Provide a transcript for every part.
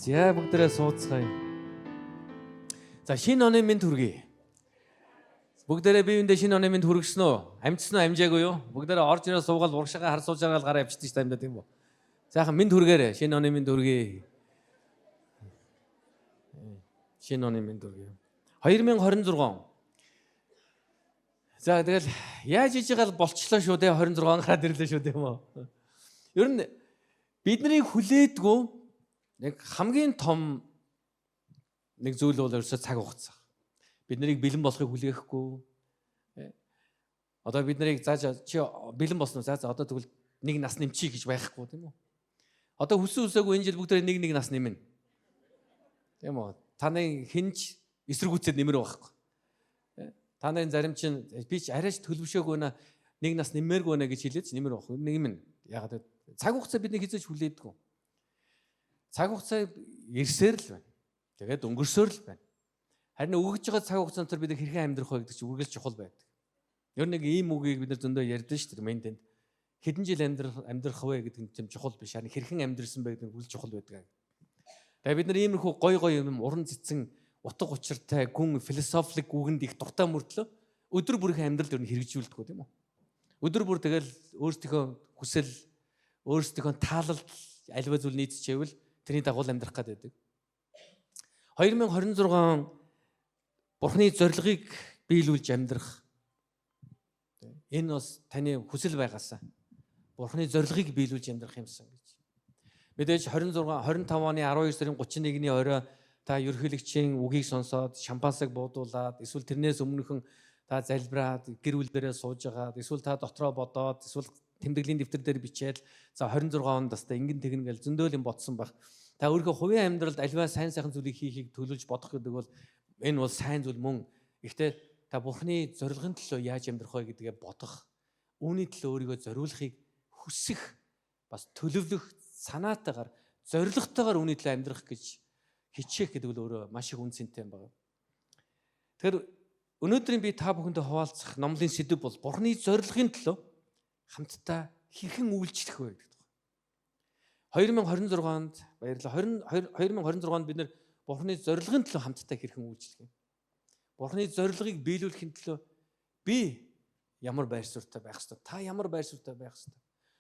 За бүгдээрээ сууцгаая. За шинэ оны минь хүргэе. Бүгдээрээ биеиндээ шинэ оны минь хүргэсэн үү? Амжсан уу, амжаагүй юу? Бүгдээрээ орж ирээ суугаад урагшаага хар сууж байгаа л гараа авчиж та юмдаа тийм үү? Заахан минь хүргээрээ шинэ оны минь хүргэе. Шинэ оны минь хүргэе. 2026. За тэгэл яаж хийж байгаа л болчлоо шүү дээ 26 гараад ирлээ шүү дээ юм уу? Ер нь бидний хүлээдгүй нэг хамгийн том нэг зүйл бол ерөөсөө цаг хугацаа. Бид нарыг бэлэн болохыг хүлээхгүй. Одоо бид нарыг зааж чи бэлэн болсон за одоо тэгвэл нэг нас нэмчихье гэж байхгүй тийм үү? Одоо хүссэн үсээгүй энэ жил бүгдээ нэг нас нэмнэ. Тийм үү? Таны хинж эсэргүүцээд нэмэр байхгүй. Таны зарим чинь би ч арайч төлөвшөөгүй нэг нас нэмээргүй нэ гэж хэлээд нэмэр байхгүй. Нэмнэ. Ягаад цаг хугацаа бидний хизээж хүлээдэггүй. Цаг хугацаа ирсээр л байна. Тэгээд өнгөрсөөр л байна. Харин өгөж байгаа цаг хугацаанд бид хэрхэн амьдрах вэ гэдэг чинь үргэлж чухал байдаг. Ер нь нэг ийм үгийг бид нар зөндөө ярьдэн шүү дээ ментэнд. Хэдэн жил амьдрах вэ гэдэг нь тийм чухал биш. Харин хэрхэн амьдрсан бэ гэдэг нь үргэлж чухал байдаг. Тэгээд бид нар иймэрхүү гой юм уран цэцэн утга учиртай гүн философик үгэнд их дуртай мөртлөө өдөр бүрийн амьдралд ер нь хэрэгжүүлдэг тийм үү? Өдөр бүр тэгэл өөрсдийнхөө хүсэл, өөрсдийнхөө таалалд аливаа зүйл нийцчихвэл тэрний дагуу амьдрах гэдэг. 2026 Бурхны зорилгыг биелүүлж амьдрах. Энэ бас таны хүсэл байгаасаа. Бурхны зорилгыг биелүүлж амьдрах юмсан гэж. Мэдээж 25 оны 12 сарын 31-ний орой та ерөнхийлөгчийн үгийг сонсоод шампансаг буудуулаад эсвэл тэрнээс өмнөхөн та залбираад гэр бүл дээрээ сууж байгаа. Эсвэл та дотроо бодоод эсвэл тэмдэглэлийн дэвтэр дээр бичээд за 26 онд бас та ингэн тэгнэ гэж зөндөл юм бодсон баг. Та өөрийнхөө хувийн амьдралд альваа сайн сайхан зүйлийг хийхийг төлөвлөж бодох гэдэг бол энэ бол сайн зүйл мөн. Гэхдээ та Бурхны зорилгын төлөө яаж амьдрах вэ гэдгээ бодох, үүний төлөө өөрийгөө зориулахыг хүсэх, бас төлөвлөх санаатайгаар, зорилготойгоор үүний төлөө амьдрах гэж хичээх гэдэг бол өөрөө маш их үнцэнтэй юм байна. Тэгэхээр өнөөдрийн би та бүхэндээ хуваалцах номлын сэдэв бол Бурхны зорилгын төлөө хамтдаа хэрхэн үйлчлэх вэ гэдэг. 2026-нд баярлалаа. 2026-нд бид нэр Бурхны зорилгын төлөө хамтдаа хэрхэн үйлчлэх юм. Бурхны зорилгыг биелүүлэхин төлөө би ямар байр суурьтай байх ёстой, та ямар байр суурьтай байх ёстой.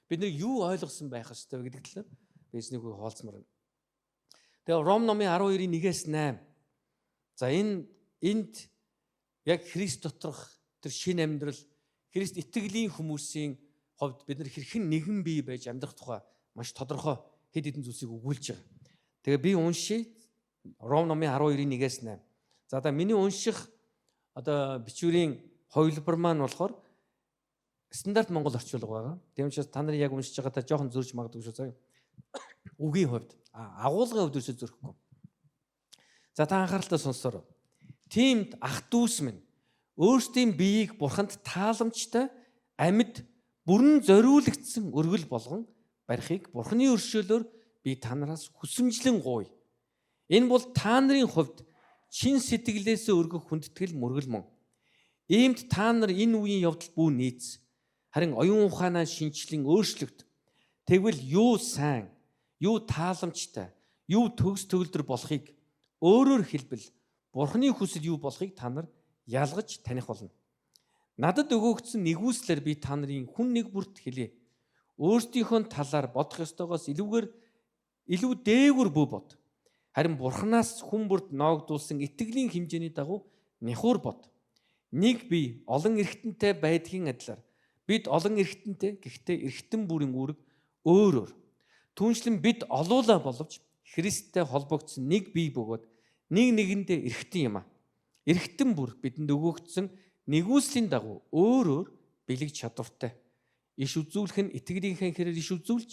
Бид нэг юу ойлгосон байх ёстой гэдэг талаар бизнесийг хуваалцмаар байна. Тэгээ Ром номын 12-ийн 1-8. За энд яг Христ доторх тэр шинэ амьдрал, Христ итгэлийн хүмүүсийн хувьд бид нар хэрхэн нэгэн бие байж амьдрах тухай маш тодорхой хэд хэдэн зүйлсийг өгүүлж байгаа. Тэгээ би уншия Ром номын 12-ийн 1-8. За одоо миний унших одоо бичвэрийн хувилбар маань болохоор стандарт монгол орчуулга байгаа. Тийм учраас та нарын яг уншиж байгаа та жоохон зөрж магадгүй шүү заяа. Үгийн хувьд агуулгын хувьд үсээ зөрөхгүй. За та анхааралтай сонссоор. Тиймд ах дүүс минь өөрсдийн биеийг Бурханд тааламжтай амьд бүрэн зориулагдсан өргөл болгон барихыг Бурхны өршөөлөөр би та нараас хүсэмжлэн гуй. Энэ бол та нарын хувьд чин сэтгэлээсээ өргөх хүндэтгэл мөргөл мөн. Иймд та нар энэ үеийн явдал бүү нийц. Харин оюун ухаанаа шинчлэн өөрчлөгд. Тэгвэл юу сайн, юу тааламжтай, юу төгс төгөлдөр болохыг өөрөөр хэлбэл Бурхны хүсэл юу болохыг та нар ялгаж таних болно. Надад өгөөгдсөн нэгүслэр би та нарын хүн нэг бүрт хэлье. Өөрсдийнхөө талаар бодох ёстойгоос илүү дээгүр бүү бод. Харин Бурханаас хүн бүрт ноогдуулсан итгэлийн хэмжээний дагуу нэхур бод. Нэг бие олон эргэтэнтэй байдгийн адилаар бид олон эргэтэнтэй гэхдээ эргэтэн бүрийн үүрэг өөр өөр. Түүнчлэн бид олуулаа боловч Христтэй холбогдсон нэг бие бөгөөд нэг нэгэндээ эргэтэн юм а. Эргэтэн бүр бидэнд өгөөгдсөн нэгүслийн дагуу өөр өөр бэлэг чадвартай. Иш үзүүлэх нь итгэлийнхээ хэрээр иш үзүүлж,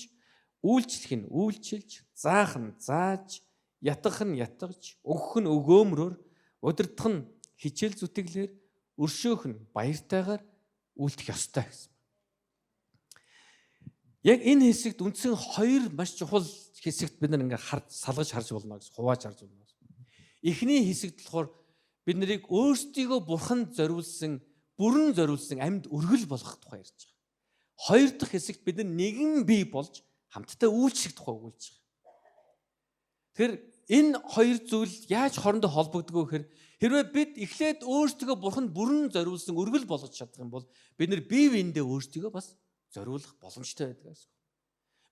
үйлчлэх нь үйлчилж, заах нь зааж, ятгах нь ятгаж, өгөх нь өгөөмрөөр, удирдах нь хичээл зүтгэлээр, өршөөх нь баяртайгаар үйлдэх ёстой гэсэн. Яг энэ хэсэгт үндсэн хоёр маш чухал хэсэгт бид нар ингээд салгаж харж болно гэсэн, хувааж харж болно. Эхний хэсэгт болохоор бид нарыг өөрсдийгөө Бурханд зориулсан, бүрэн зориулсан амьд өргөл болгох тухай ярьж байгаа. Хоёр дахь хэсэгт бид нэгэн бие болж хамтдаа үйлчлэх тухай өгүүлж байгаа. Тэгэхээр энэ хоёр зүйл яаж хоорондоо холбогддог вэ гэхээр хэрвээ бид эхлээд өөрсдөө бурханд бүрэн зориулсан өргөл болгож чадах юм бол бид нар бие биендээ өөрсдөө бас зориулах боломжтой байдаг гэсэн.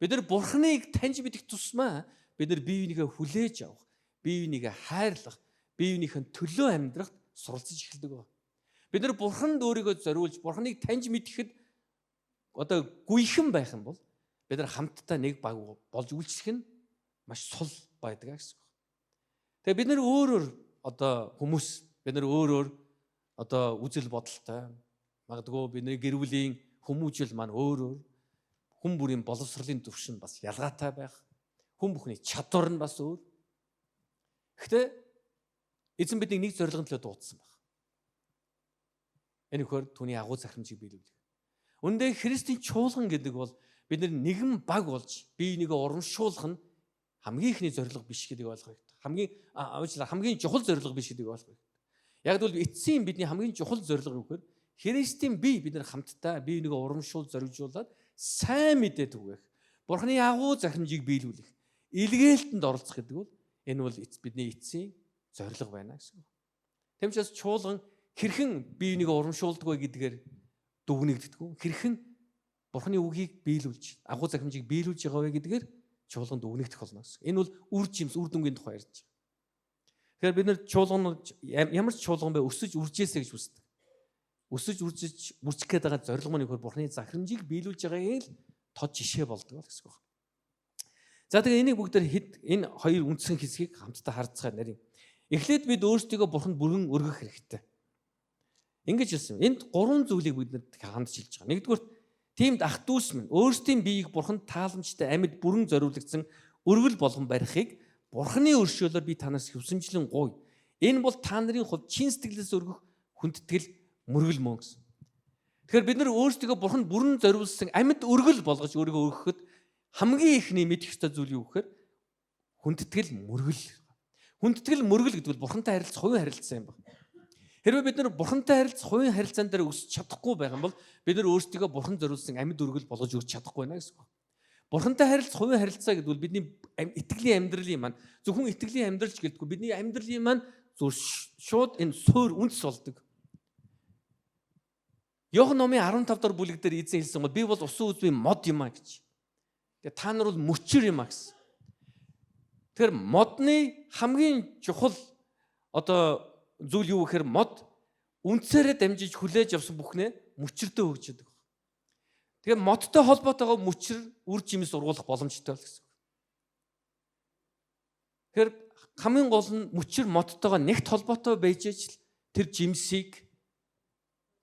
Бид нар бурханыг таньж мэдэх тусмаа бид нар бие бинийгээ хүлээж авах, бие бинийгээ хайрлах, бие биенийхэн төлөө амьдрахад суралцж эхэлдэг байна. Бид нар бурханд өөрийгөө зориулж, бурханыг таньж мэдэхэд одоо гүйхэн байх юм бол бид нар хамтдаа нэг баг болж үйлчлэх нь маш сул байдаг гэсэн. Тэгээ бид нар өөрөөр одоо хүмүүс бид нар өөрөөр одоо үзэл бодолтой магадгүй бидний гэр бүлийн хүмүүжил маань өөрөөр хүн бүрийн боловсролын түвшин бас ялгаатай байх. Хүн бүхний чадвар нь бас өөр. Гэхдээ эзэн бидний нэг зорилгын төлөө дуудсан байна. Энэ хөр түүний агуу захирамжийг биелүүлэх. Үндэ Христийн чуулган гэдэг бол бид нар нэгэн баг болж бие бинийгээ урамшуулах нь хамгийн ихний зорилго биш гэдгийг ойлгох хэрэгтэй. Хамгийн чухал зорилго биш гэдгийг ойлгох хэрэгтэй. Яг л эцсийн бидний хамгийн чухал зорилго юу гэхээр Христийн бие бид нар хамтдаа бие бинийгээ урамшуул зоригжуулаад сайн мэдээ түгээх. Бурхны агуу захирамжийг биелүүлэх. Илгээлтэнд оролцох гэдэг бол энэ бол бидний эцсийн зорилго байна гэсэн. Тэмчээс чуулган хэрхэн бие бинийгээ урамшуулдаг вэ гэдгээр дүгнэгддэг. Хэрхэн Бурхны үгийг биелүүлж, агуу захирамжийг биелүүлж байгаа вэ гэдгээр чуулганд дүгнэгдэх болно гэсэн. Энэ бол үр жимс, үр дүнгийн тухай ярьж байгаа. Тэгэхээр бид нар чуулган ямар ч чуулган бай өсөж үржээсэй гэж үздэг. Өсөж үржих гээд байгаа зорилго маань нөхөр Бурхны захирамжийг биелүүлж байгаагийн л тод жишээ болдог гэсэн үг. За тэгээ энийг бүгдээр энэ хоёр үндсэн хэсгийг хамтдаа харцгаа нарийн. Эхлээд бид өөрсдийгөө Бурханд бүрэн өргөх хэрэгтэй. Ингэж хэлсэн. Энд гурван зүйлийг бид хандж хэлж байгаа. Нэгдүгээр тиймд ах дүүс минь өөрсдийн биеийг Бурханд тааламжтай амьд бүрэн зориулагдсан өргөл болгон барихыг Бурханы өршөөлөөр би танаас хүсэмжлэн гуй. Энэ бол та нарын хувьд чин сэтгэлээс өргөх хүндэтгэл мөргөл мөн гэсэн. Тэгэхээр бид нар өөрсдөө Бурханд бүрэн зориулсан амьд өргөл болгож өөрийгөө өргөхөд хамгийн ихний мэдэх ёстой зүйл юу гэхээр хүндэтгэл мөргөл. Хүндэтгэл мөргөл гэдэг бол Бурхантай харилцах хувийн харилцаа юм байна. Хэрвээ бид нар Бурхантай харилцах хувийн харилцаан дээр өсч чадахгүй байх юм бол бид нар өөрсдөө Бурхан зориулсан амьд өргөл болгож өргөж чадахгүй байна гэсэн үг. Бурхантай харилцах хувийн харилцаа гэдэг бол бидний итгэлийн амьдралын маань зөвхөн итгэлийн амьдралч гэлтгүй бидний амьдралын маань зөв шууд энэ суур үндэс болдог. Иохан номын 15 дахь бүлэг дээр эзэн хэлсэн бол би бол усан үзмийн мод юм а гэж. Тэгээ та нар бол мөчөр юм а гэсэн. Тэгэхээр модны хамгийн чухал одоо зүйл юу гэхээр мод үнцээрээ дамжиж хүлээж авсан бүхнээ мөчөрдөө хөгжөдөг. Тэгээ модтой холбоотойгоо мөчөр үр жимс ургуулах боломжтой л гэсэн. Тэгэхээр хамгийн гол нь мөчөр модтойгоо нэгт холбоотой байж ижил тэр жимсийг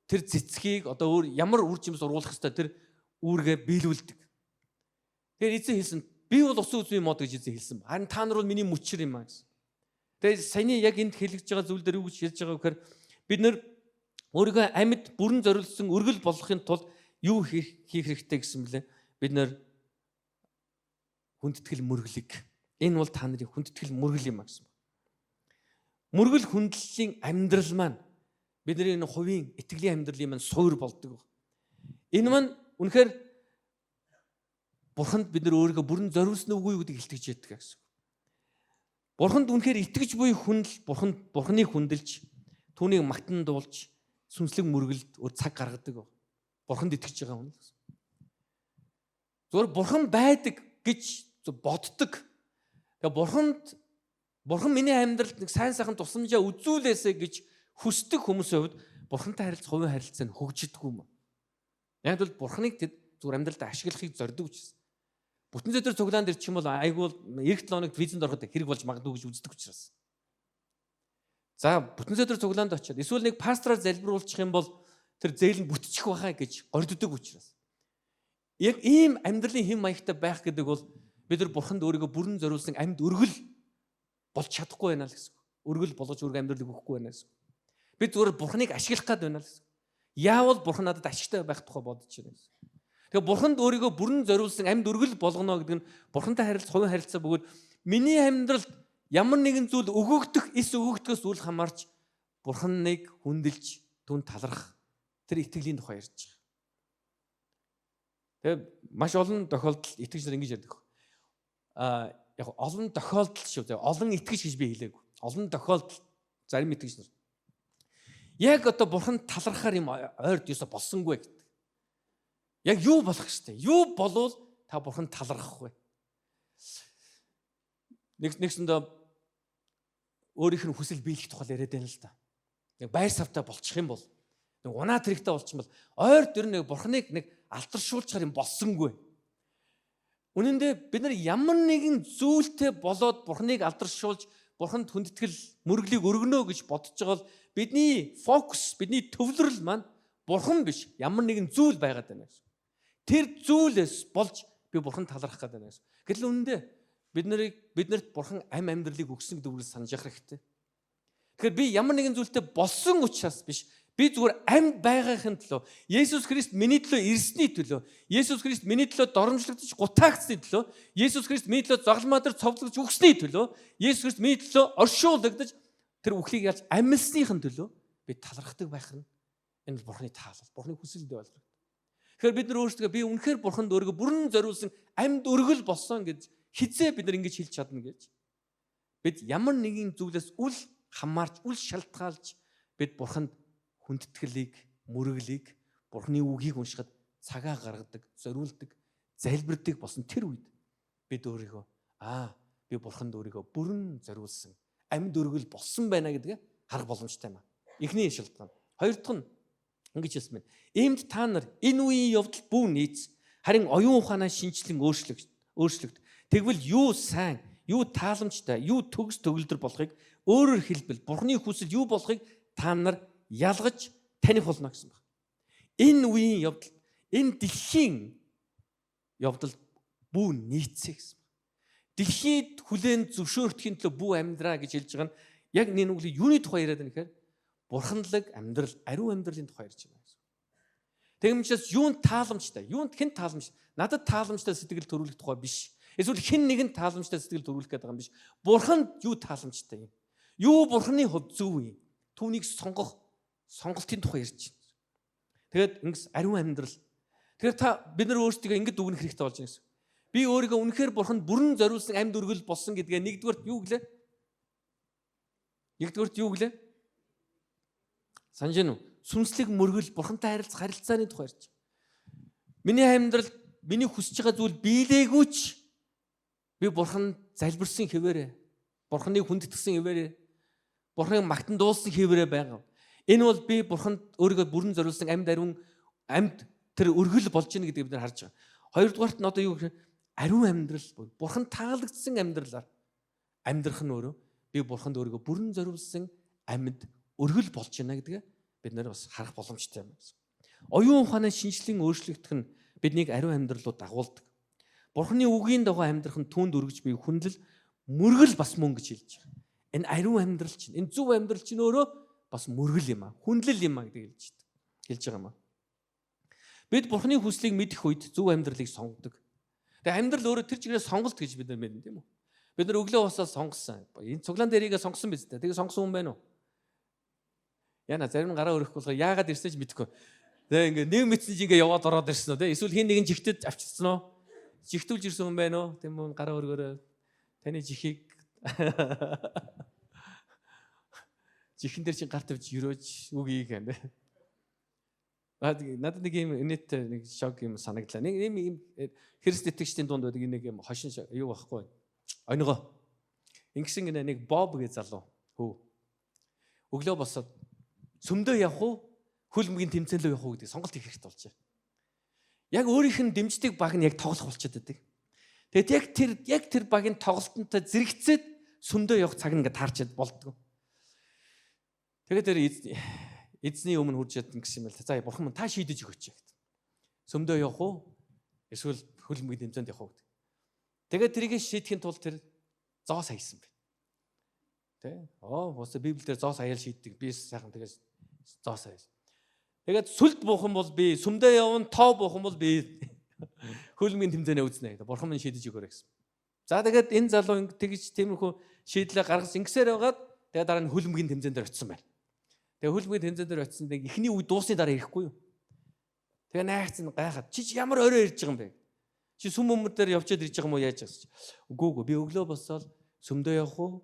тэр цэцгийг одоо ямар үр жимс ургуулах ёстой тэр үүргээ биелүүлдэг. Тэгэхээр эзэн хэлсэн би бол усан үзмийн мод гэж эзэн хэлсэн. Харин та нар бол миний мөчөр юм аа гэсэн. Тэгээ саяны яг энд хэлэгдэж байгаа зүйл дээр юу гэж хэлж байгаа вэ гэхээр бид нар өөрийгөө амьд бүрэн зориулсан өргөл болгохын тулд юу хийх хэрэгтэй гэсэн бэлээ. Бид нар хүндэтгэл мөргөлийг. Энэ бол та нарын хүндэтгэл мөргөл юм аа гэсэн. Мөргөл хүндлэлийн амьдрал маань бидний энэ хувийн итгэлийн амьдралын маань суур болдог. Энэ маань үнэхээр Бурханд бид нар өөрийгөө бүрэн зориулсан үгүй юу гэдгийг илтгэж яддаг гэсэн. Бурханд үнэхээр итгэж буй хүндэл Бурханыг хүндэлж түүнийг магтан дуулж сүнслэг мөргөлд цаг гаргадаг. Бурханд итгэж байгаа хүн. Зүгээр Бурхан байдаг гэж боддог. Тэгээ Бурхан миний амьдралд нэг сайн сайхан тусламжаа үзүүлээсэ гэж хүсдэг хүмүүсийн хувьд Бурхантай харилцах хувийн харилцаа нь хөгжидэггүй юм. Яг л Бурханыг тэд зүгээр амьдралд ашиглахыг зорддог учраас. Бүтэн зэдэр цуглаан дээр ч юм бол айгуул эх 7 хоногт визэнд ороход хэрэг болж магадгүй гэж үздэг учраас. За бүтэн зэдэр цуглаанд очиод эсвэл нэг пастораар залбируулчих юм бол тэр зээл нь бүтчих байхаа гэж горддог учраас. Яг ийм амьдралын хэм маягтай байх гэдэг бол бид нар Бурханд өөрийгөө бүрэн зориулсан амьд өргөл болж чадахгүй байна л гэсэн. Өргөл болгож өөрийгөө амьдралыг өгөхгүй байна гэсэн. Бид зүгээр Бурханыг ашиглах гээд байна л гэсэн. Яавал Бурхан надад ашигтай байх тухай бодож байна гэсэн. Тэгээ Бурханд өөрийгөө бүрэн зориулсан амьд өргөл болгоно гэдэг нь Бурхантай харилцах хувийн харилцаа бөгөөд миний амьдралд ямар нэгэн зүйл өгөгдөх, эс өгөгдөхөөс үл хамаарч Бурханыг хүндэлж түн талархах тэр итгэлийн тухай ярьж байгаа. Тэгээ маш олон тохиолдолд итгэгч нар ингэж ярьдаг. яг олон тохиолдол шүү. Олон итгэж гэж би хэлээгүй. Олон тохиолдол зарим итгэж нар. Яг одоо бурхан талархаар юм ойрд юусо болсонгүй гэдэг. Яг юу болох штэ? Юу болвол та бурхан талархах вэ? Нэгсэндээ өөрийнх нь хүсэл биелэх тухай яриад байна л да. Нэг байр савтай болчих юм бол, нэг унаа тэрэгтэй болчих юм бол ойр дөр нэг бурханыг нэг алдаршуулчихар юм болсонгүй. Үнэн дээр бид нар ямар нэгэн зүйлтэй болоод бурханыг алдаршуулж, бурханд хүндэтгэл мөрөглийг өргөнө гэж бодож байгаа бол бидний фокус, бидний төвлөрөл маань бурхан биш, ямар нэгэн зүйл байгаад байна гэсэн. Тэр зүйлээс болж би бурханд талархах гэдэг байна гэсэн. Гэтэл үнэн дээр биднэрт бурхан амьдралыг өгсөн гэдэг үгийг санаж явах хэрэгтэй. Тэгэхээр би ямар нэгэн зүйлтэй болсон учраас биш, би зүгээр амьд байгахын төлөө, Есүс Христ миний төлөө ирсний төлөө, Есүс Христ миний төлөө доромжлогдож гутаагдсны төлөө, Есүс Христ миний төлөө загалмаа дээр цовдлогдож өгсний төлөө, Есүс Христ миний төлөө оршуулгадаж тэр үхлийг ялж амьсныхын төлөө би талархдаг байх нь энэ бурханы таалал, бурханы хүсэл дээ болдог. Тэгэхээр бид нар өөрсдөө би үнэхээр бурханд өөрийгөө бүрэн зориулсан амьд өргөл болсон гэж хизээ бид нар ингэж хэлж чадна гэж. Бид ямар нэгэн зүйлээс үл хамаарч, үл шалтгаалж бид бурханд хүндэтгэлийг, мөрөглийг, бурханы үгийг уншихад цагаа гаргадаг, зориулдаг, залбирдаг болсон тэр үед бид өөрийгөө би бурханд өөрийгөө бүрэн зориулсан амьд өргөл болсон байна гэдгээ харах боломжтой юм аа. Эхний шалтгаан. Хоёр дахь нь ингэж хэлсэн байна. Иймд та нар энэ үеийн явдал бүү нийц, харин оюун ухаанаа шинжлэн өөрчлөгд. Тэгвэл юу сайн, юу тааламжтай, юу төгс төгөлдөр болохыг өөрөөр хэлбэл бурханы хүсэл юу болохыг та нар ялгаж таних болно гэсэн байна. Энэ үеийн явдал, энэ дэлхийн явдал бүү нийцээ гэсэн. Дэлхийд хүлээн зөвшөөрөхийн төлөө бүү амьдраа гэж хэлж байгаа нь яг энэ үгний юуны тухай яриад байна гэхээр бурханлаг амьдрал, ариун амьдралын тухай ярьж байна гэсэн. Тэгмчээс юунд тааламжтай, юунд хэн тааламжтай, надад тааламжтай сэтгэл төрүүлэх тухай биш. Эсвэл хэн нэгэн тааламжтай сэтгэл төрүүлэх гэдэг юм биш. Бурханд юу тааламжтай юм? Юу бурханы хувьд зөв юм? Түүнийг сонголтын тухай ярьж байна. Тэгээд ингэс ариун амьдрал. Тэгэхээр бид нар өөрсдөө ингэж дүгнэх хэрэгтэй болж байна гэсэн. Би өөрийгөө үнэхээр бурханд бүрэн зориулсан амьд өргөл болсон гэдгээ нэгдүгээрт юу гэлээ? Санаж гэнэ үү? Сүнслэг мөргөл бурхантай харилцааны тухай ярьж. Миний амьдрал, миний хүсэж байгаа зүйл биелээгүйч би бурханд залбирсан хэвээрээ, бурханыг хүндэтгсэн хэвээрээ, бурханыг магтан дуулсан хэвээрээ байгаа. Энэ бол би бурханд өөрийгөө бүрэн зориулсан амьд тэр өргөл болж ийн гэдгийг бид нар харж байгаа. Хоёрдугаарт нь одоо юу гэхээр ариун амьдрал, бурхан таалагдсан амьдралаар амьдрах нь өөрөө би бурханд өөрийгөө бүрэн зориулсан амьд өргөл болж байна гэдгээ бид нар бас харах боломжтой юм байна. Оюун ухааны шинжлэлийн өөрчлөгдөх нь биднийг ариун амьдралууд дагуулдаг. Бурханы үгийн дагуу амьдрах нь түүнд өргөж буй хүндлэл, мөргөл бас мөн гэж хэлж байгаа. Энэ ариун амьдрал чинь, энэ зөв амьдрал чинь өөрөө бас мөргөл юм аа, хүндлэл юм аа гэдэг хэлж байгаа юм аа. Бид бурханы хүслийг мэдэх үед зөв амьдралыг сонгодог. Тэгээ амьдрал өөрөө тэр чигээр сонголт гэж бид нар мэднэ тийм үү? Бид нар өглөө босоод сонгосон. Энэ цуглаан дээрийгээ сонгосон биз дээ. Тэгээ сонгосон хүн байна уу? Яна зарим нь гараа өрөхгүй болохоор яагаад ирсэж мэдэхгүй. Тэгээ ингээ нэг мэдсэн чи ингээ яваад ороод ирсэн үү те? Эсвэл хин нэгэн жигтэд авчирсан уу? Жигтүүлж ирсэн хүн байна уу? Тийм үү? Гараа өргөөрөө таны жихийг жихэн дээр чинь гарт тавьж өрөөж үгүй гэнэ. Надад нэг юм инээт нэг шок юм санагдлаа. Нэг юм Христ итгэгчдийн дунд байдаг нэг юм хошин юу байхгүй. Онигоо. Ингэсэн гинэ нэг Боб гэж залуу хөө. Өглөө босоод сүмдөө явах уу? Хөлбөмбөгийн тэмцээн рүү явах уу гэдэг сонголт хийх хэрэгтэй болж байна. Яг өөрийнх нь дэмждэг баг нь яг тоглох болчиход байдаг. Тэгээд яг тэр багийн тоглолтонтой зэрэгцээд сүмдөө явах цаг ингээд таарчаад болдгоо. Тэгээд тэр эзний өмнө хурж ядсан гэсэн юм л. За бурхан минь та шийдэж өгөөч гэдэг. Сүмдөө явах уу? Эсвэл хөлбөмбөгийн тэмцээнд явах уу гэдэг. Тэгээд тэрийг шийдэхин тулд тэр зоо саясан байна. Тэ? Уусаа Библиэлд зоо саяал шийддэг. Би сайхан тэгээд зоо саяасан. Тэгээд сүлд буухан бол би сүмдөө явна, тоо буухан бол би хөлбөмбөгийн тэмцээнэ үзнэ гэдэг. Бурхан минь шийдэж өгөөрэй гэсэн. За тэгээд энэ залуу тэгж тиймэрхүү шийдлээ гаргаж ингэсээр байгаад тэгээд дараа нь хөлбөмбөгийн тэмцээн дээр очсон байна. Тэгээ хөлбөмбөгийн тэмцээн дээр очсон нэг ихний үе дуусны дараа ирэхгүй юу? Тэгээ найгцсан гайхаад чи ямар орой ирж байгаа юм бэ? Чи сүм өмөр дээр явчаад ирж байгаа юм уу яаж байгаа гэж. Үгүй би өглөө босоод сүмдөө явах уу?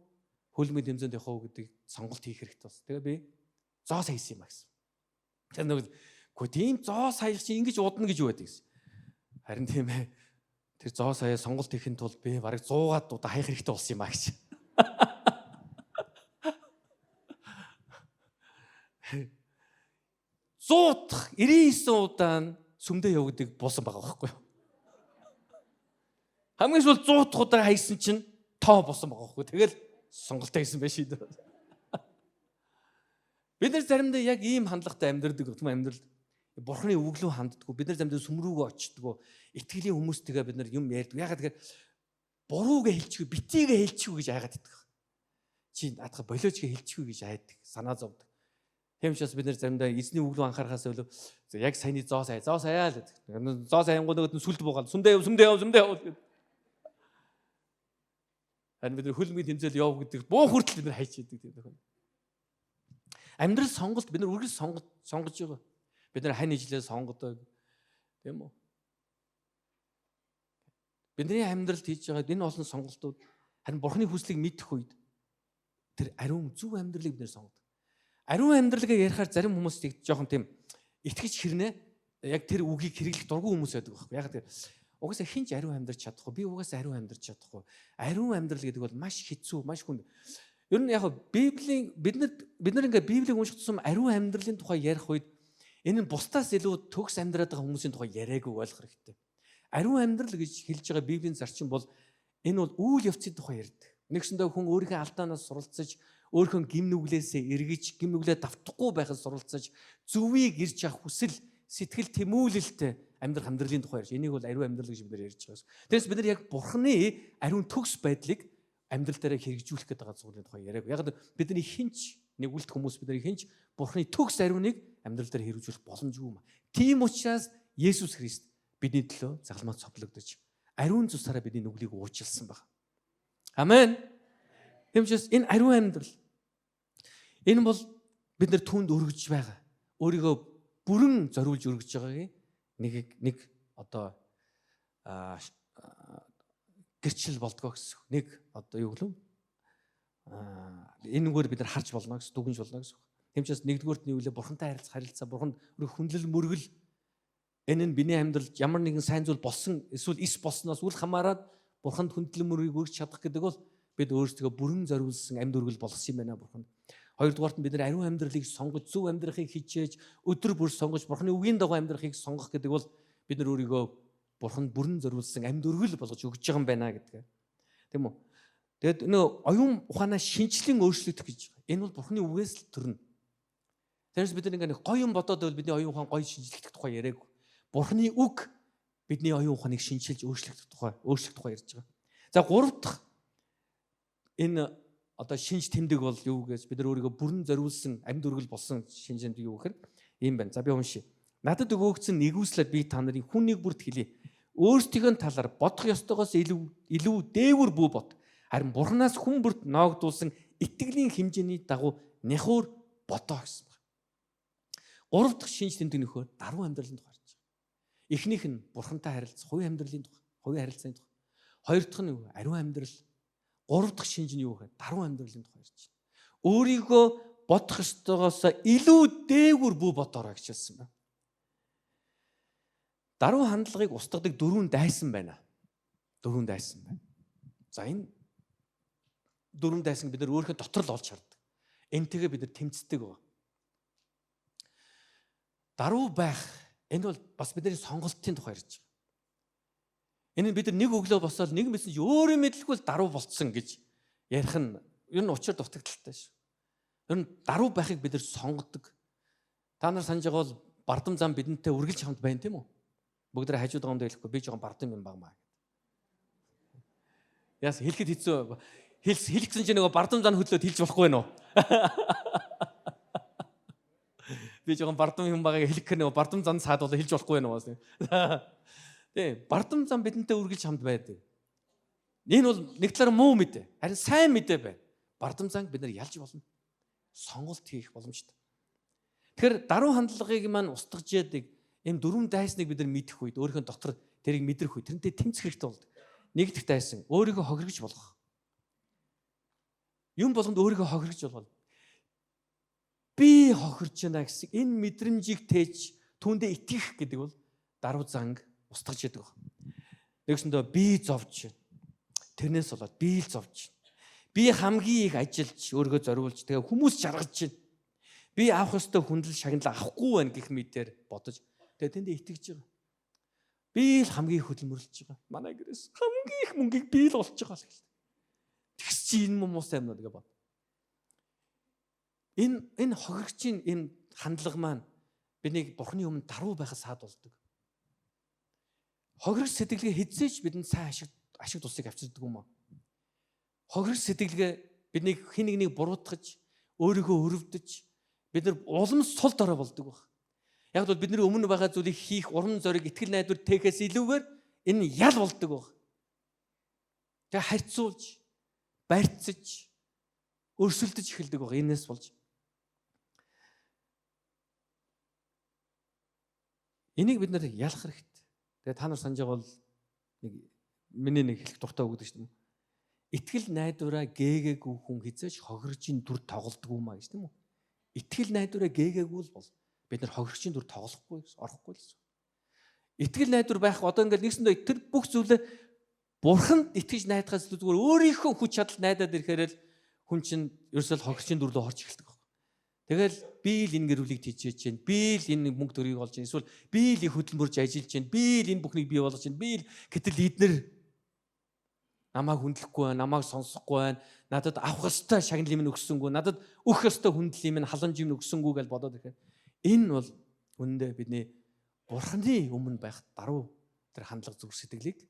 Хөлмөд тэмцээнд явах уу гэдэг сонголт хийх хэрэгтэй бас. Тэгээ би зоо саясан юм а гэсэн. Тэр нэг үгүй тийм зоо саях чи ингэж удна гэж юу байдаг гэсэн. Харин тийм ээ. Тэр зоо сая сонголт хийхэд тулд би бараг 100-аад удаа хаях хэрэгтэй болсон юм а гэж. Зуутах 99 удаа сүмдөө явдаг болсон байгаа байхгүй юу? Хамгийн сүүл 100 удаа хайсан чинь тоо болсон байгаа байхгүй юу? Тэгэл сонголтоо хийсэн байх шийдвэр. Бид нар заримдаа яг ийм хандлагатай амьдрдаг юм амьдрал. Бурхны үг рүү ханддаггүй. Бид нар заримдаа сүм рүүгээ очдгоо. Итгэлийн хүмүүстэйгээ бид нар юм ярьдаг. Ягаад тэгэхээр буруугээ хэлчихгүй, битгийгээ хэлчихгүй гэж айгаад идэх. Чи наадах болоочгээ хэлчихгүй гэж айдаг. Санаа зовдөг. Тийм учраас бид нар заримдаа эзний үг рүү анхаарахаас илүү яг саяны зоо сая л гэдэг. Зоо саянгууд нөгөө сүлд буугаад сүмдээ яв гэдэг. Харин бид нар хөлмийн тэмцэл яв гэдэг буу хүртэл бид нар хайч идэг тийм нөхөн. Амьдрал сонголт бид нар үргэлж сонгож байгаа. Бид нар хань ижлээ сонгодог. Тийм үү? Бидний амьдралд хийж байгаа энэ олон сонголтууд харин Бурхны хүслийг мэдэх үед тэр ариун зөв амьдралыг бид нар сонгодог. Ариун амьдралгаа ярихаар зарим хүмүүс их жоохон тийм итгэж хэрнээ яг тэр үгийг хэрэглэх дургүй хүмүүс байдаг байхгүй. Яг тэр угаасаа хинч ариун амьдрч чадахгүй. Би угаасаа ариун амьдрч чадахгүй. Ариун амьдрал гэдэг бол маш хэцүү, маш хүнд. Ер нь яг Библийн бид нар ингээ Библийг унших тусам ариун амьдралын тухай ярих үед энэ нь бусдаас илүү төгс амьдраад байгаа хүмүүсийн тухай яриаггүй ойлгох хэрэгтэй. Ариун амьдрал гэж хэлж байгаа Библийн зарчим бол энэ бол үйл явцын тухай ярьдаг. Нэгсэндээ хүн өөрийнхөө алдаанаас суралцаж, өөрийнхөө гим нүглээсээ эргэж, гим нүглээ давтахгүй байхад суралцаж, зөвийг ирж авах хүсэл, сэтгэл тэмүүлэлтэй амьдрах амьдралын тухай ярьж. Энийг бол ариун амьдрал гэж бид нар ярьж байгаа. Тэрс бид нар яг Бурхны ариун төгс байдлыг амьдрал дээр хэрэгжүүлэх гэдэг зүйлийн тухай яриаг. Яг бидний хинч нэгүүлт хүмүүс бидний хинч Бурхны төгс ариуныг амьдрал дээр хэрэгжүүлэх боломжгүй юм. Тийм учраас Есүс Христ бидний төлөө загламаар цоглогдож ариун цусаараа бидний нүглийг уучлсан байна. Амен. Тийм учраас энэ ариун амьдрал энэ бол бид нар түүнд өргөж байгаа. Өөрийгөө бүрэн зориулж өргөж байгаагийн нэг одоо гэрчил болдгоо гэсэн. Нэг одоо юу гэлээ? Энэгээр бид нар харж болно гэсэн, дүгнж болно гэсэн. Тийм учраас нэгдүгээрт нь юу вэ? Бурхантай харилцаа, бурханд хүндлэл мөргөл. Энэ нь биний амьдралд ямар нэгэн сайн зүйл болсон, эсвэл эс болсноос үл хамааран бурханд хүндлэл мөргийг өргөж чадах гэдэг бол бид өөрсдөө бүрэн зориулсан амьд өргөл болгосон юм байна бурханд. Хоёрдугаарт нь бид нар ариун амьдралыг сонгож, зөв амьдрахыг хичээж, өдөр бүр сонгож, бурханы үгийн дагуу амьдрахыг сонгох гэдэг бол бид нар өөрийгөө бурханд бүрэн зориулсан амьд өргөл болгож өгч байгаа юм байна гэдэг. Тийм үү? Тэгэд нөө оюун ухаанаа шинжлэн өөрчлөгдөх гэж байгаа. Энэ бол бурханы үгээс л төрнө. Тэрс бид нэг гоё юм бодоод байвал бидний оюун ухаан гоё шинжлэхдэх тухай яриаг. Бурханы үг бидний оюун ухааныг шинжилж өөрчлөх тухай ярьж байгаа. За гурав дахь энэ одоо шинж тэмдэг бол юу гэж бид нар өөрийгөө бүрэн зориулсан амьд өргөл болсон шинж тэмдэг юу гэхээр ийм байна. За би уншия. Надад өгөөгдсөн нэгүслээ би та нарын хүн нэг бүрт хэлье. Өөрсдийнхөө талаар бодох ёстойгоос илүү дээгүр бүү бод. Харин Бурханаас хүн бүрт ноогдуулсан итгэлийн хэмжээний дагуу няхуур бодоо гэсэн байна. Гурав дахь шинж тэмдэг нөхөр даруй амьдралын тухай ярьж байгаа. Эхнийх нь Бурхантай харилцах, хувийн амьдралын тухай, хувийн харилцааны тухай. Хоёр дахь нь юу? Ариун амьдрал. Гурав дахь шинж нь юу гэхээр даруй амьдралын тухай ярьж байна. Өөрийгөө бодох ёстойгоос илүү дээгүр бүү бодоорой гэж хэлсэн байна. Даруй хандлагыг устгадаг дөрвөн дайсан байна. Дөрвөн дайсан байна. За энэ дөрвөн дайсан бид нар өөрийнхөө дотор л олж хардаг. Энтэйгээ бид нар тэмцдэг байгаа. Даруй байх энэ бол бас бидний сонголтын тухай ярьж байгаа. Энэ бид нар нэг өглөө босоод нэг мэдсэн чи өөрөө мэдлгүй л даруй болцсон гэж ярих нь ер нь учир дутагдaltaй шүү. Ер нь даруй байхыг бид нар сонгодог. Та нар санаж байгаа бол бардам зам бидэнтэй үргэлж хамт байна тийм үү? Бүгдээ хажууд байгаа юм дээр хэлэхгүй би жоохон бардам юм багмаа. Яс хэлэхэд хэцүү. Хэлэх гэсэн чинь нөгөө бардам зам хөдлөөд хэлж болохгүй нөө. Би жоохон бардам юм багыг хэлэх гэх нөгөө бардам зам саад бол хэлж болохгүй нөө. Тий, бардам зам бидэнтэй үргэлж хамт байдаг. Энэ бол нэг талаар муу мэдээ. Харин сайн мэдээ байна. Бардам зам бид нар ялж болно. Сонголт хийх боломжтой. Тэгэхээр даруй хандлагыг маань устгаж яадаг энэ дөрвөн дайсныг бид нар мэдэх үед өөрийнхөө дотор тэрийг мэдрэх үед тэрнтэй тэмцэх хэрэгтэй болдог. Нэг дэх дайсан өөрийгөө хохирогч болгох. Юм болгонд өөрийгөө хохирогч болгоно. Би хохирч байна гэсэн энэ мэдрэмжийг тээж түүндээ итгэх гэдэг бол даруй занг устгаж яадаг. Нэгсэндээ би зовж байна. Тэрнээс болоод би л зовж байна. Би хамгийн их ажиллаж өөрийгөө зориулж тэгээ хүмүүс жаргаж байна. Би авах ёстой хүндэл шагнал авахгүй байна гэх мэтээр бодож тэгээ тэндээ итгэж байгаа. Би л хамгийн их хөдөлмөрлөж байгаа. Манай гэрээс хамгийн их мөнгийг би л олж байгаа л гэл. Тэгс чи энэ хүмүүс юм уу гэж бод. Энэ хохирогчийн энэ хандлага маань биднийг Бурхны өмнө даруй байхад саад болдог. Хохирогч сэтгэлгээ хэзээч бидэнд сайн ашиг тусыг авчирдаг юм аа. Хохирогч сэтгэлгээ биднийг хэн нэгнийг буруутгаж, өөрийгөө өрөвдөж, бид нар улам сул дорой болдог баг. Яг бол бидний өмнө байгаа зүйлийг хийх урам зориг, итгэл найдвар тэхээс илүүгээр энэ ял болдог баг. Тэгээ харьцуулж, барьцаж, өрсөлдөж эхэлдэг баг. Энээс болж. Энийг бид нар ялах хэрэгтэй. Тэгээ та нар санаж байгаа бол миний нэг хэлэх дуртай үг гэдэг шүү дээ. Итгэл найдвараа гээгээгүй хүн хизээж хохирогчийн дүр тоглодог юм аа гэж тийм үү? Итгэл найдвараа гээгээгүй бол бид нар хохирогчийн дүр тоглохгүй, орохгүй л гэсэн. Итгэл найдвар байх одоо ингээд нэгсэндээ тэр бүх зүйлээ Бурханд итгэж найдахаас зүгээр өөрийнхөө хүч чадал найдаад ирэхээр л хүн чинь ерөөсөө хохирогчийн дүр рүү орж эхэлдэг. Тэгэл би л энэ гэрүүлийг тийжээж чинь, би л энэ мөнгө төрийг олж чинь, эсвэл би л их хөдөлмөрж ажиллаж чинь, би л энэ бүхнийг бий болгож чинь, би л гэтэл эднэр намайг хүндлэхгүй байна, намайг сонсохгүй байна, надад авах ёстой шагнал юм өгсөнгүү, надад өгөх ёстой хүндэл юм халамж юм өгсөнгүү гэж бодоод ирэхээр энэ бол үнэндээ бидний Бурханы өмнө байх даруй тэр хандлага зүрх сэтгэлийг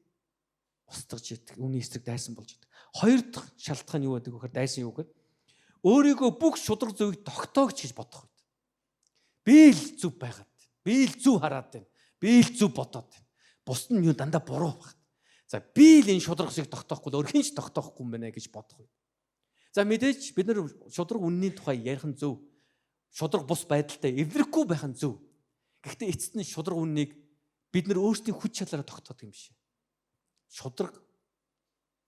устгаж идэг, үүний эсрэг дайсан болж идэг. Хоёр дахь шалтгаан юу гэдэг вэ гэхээр дайсан юу гэхээр өөрийгөө бүх шудраг зөвийг тогтоогч гэж бодох үед. Би л зөв байгаад, би л зөв хараад байна, би л зөв бодоод байна. Бусд нь юу дандаа буруу байна. За би л энэ шудраг зөвийг тогтоохгүй л өөр хинч тогтоохгүй юм байна гэж бодох үед. За мэдээж бид нар шудраг үнний тухай ярих нь зөв. Шудраг бус байдалтай эвлэрэхгүй байх нь зөв. Гэхдээ эцэст нь шудраг үннийг бид нар өөрсдийн хүч чадлаараа тогтоодог юм биш. Шудраг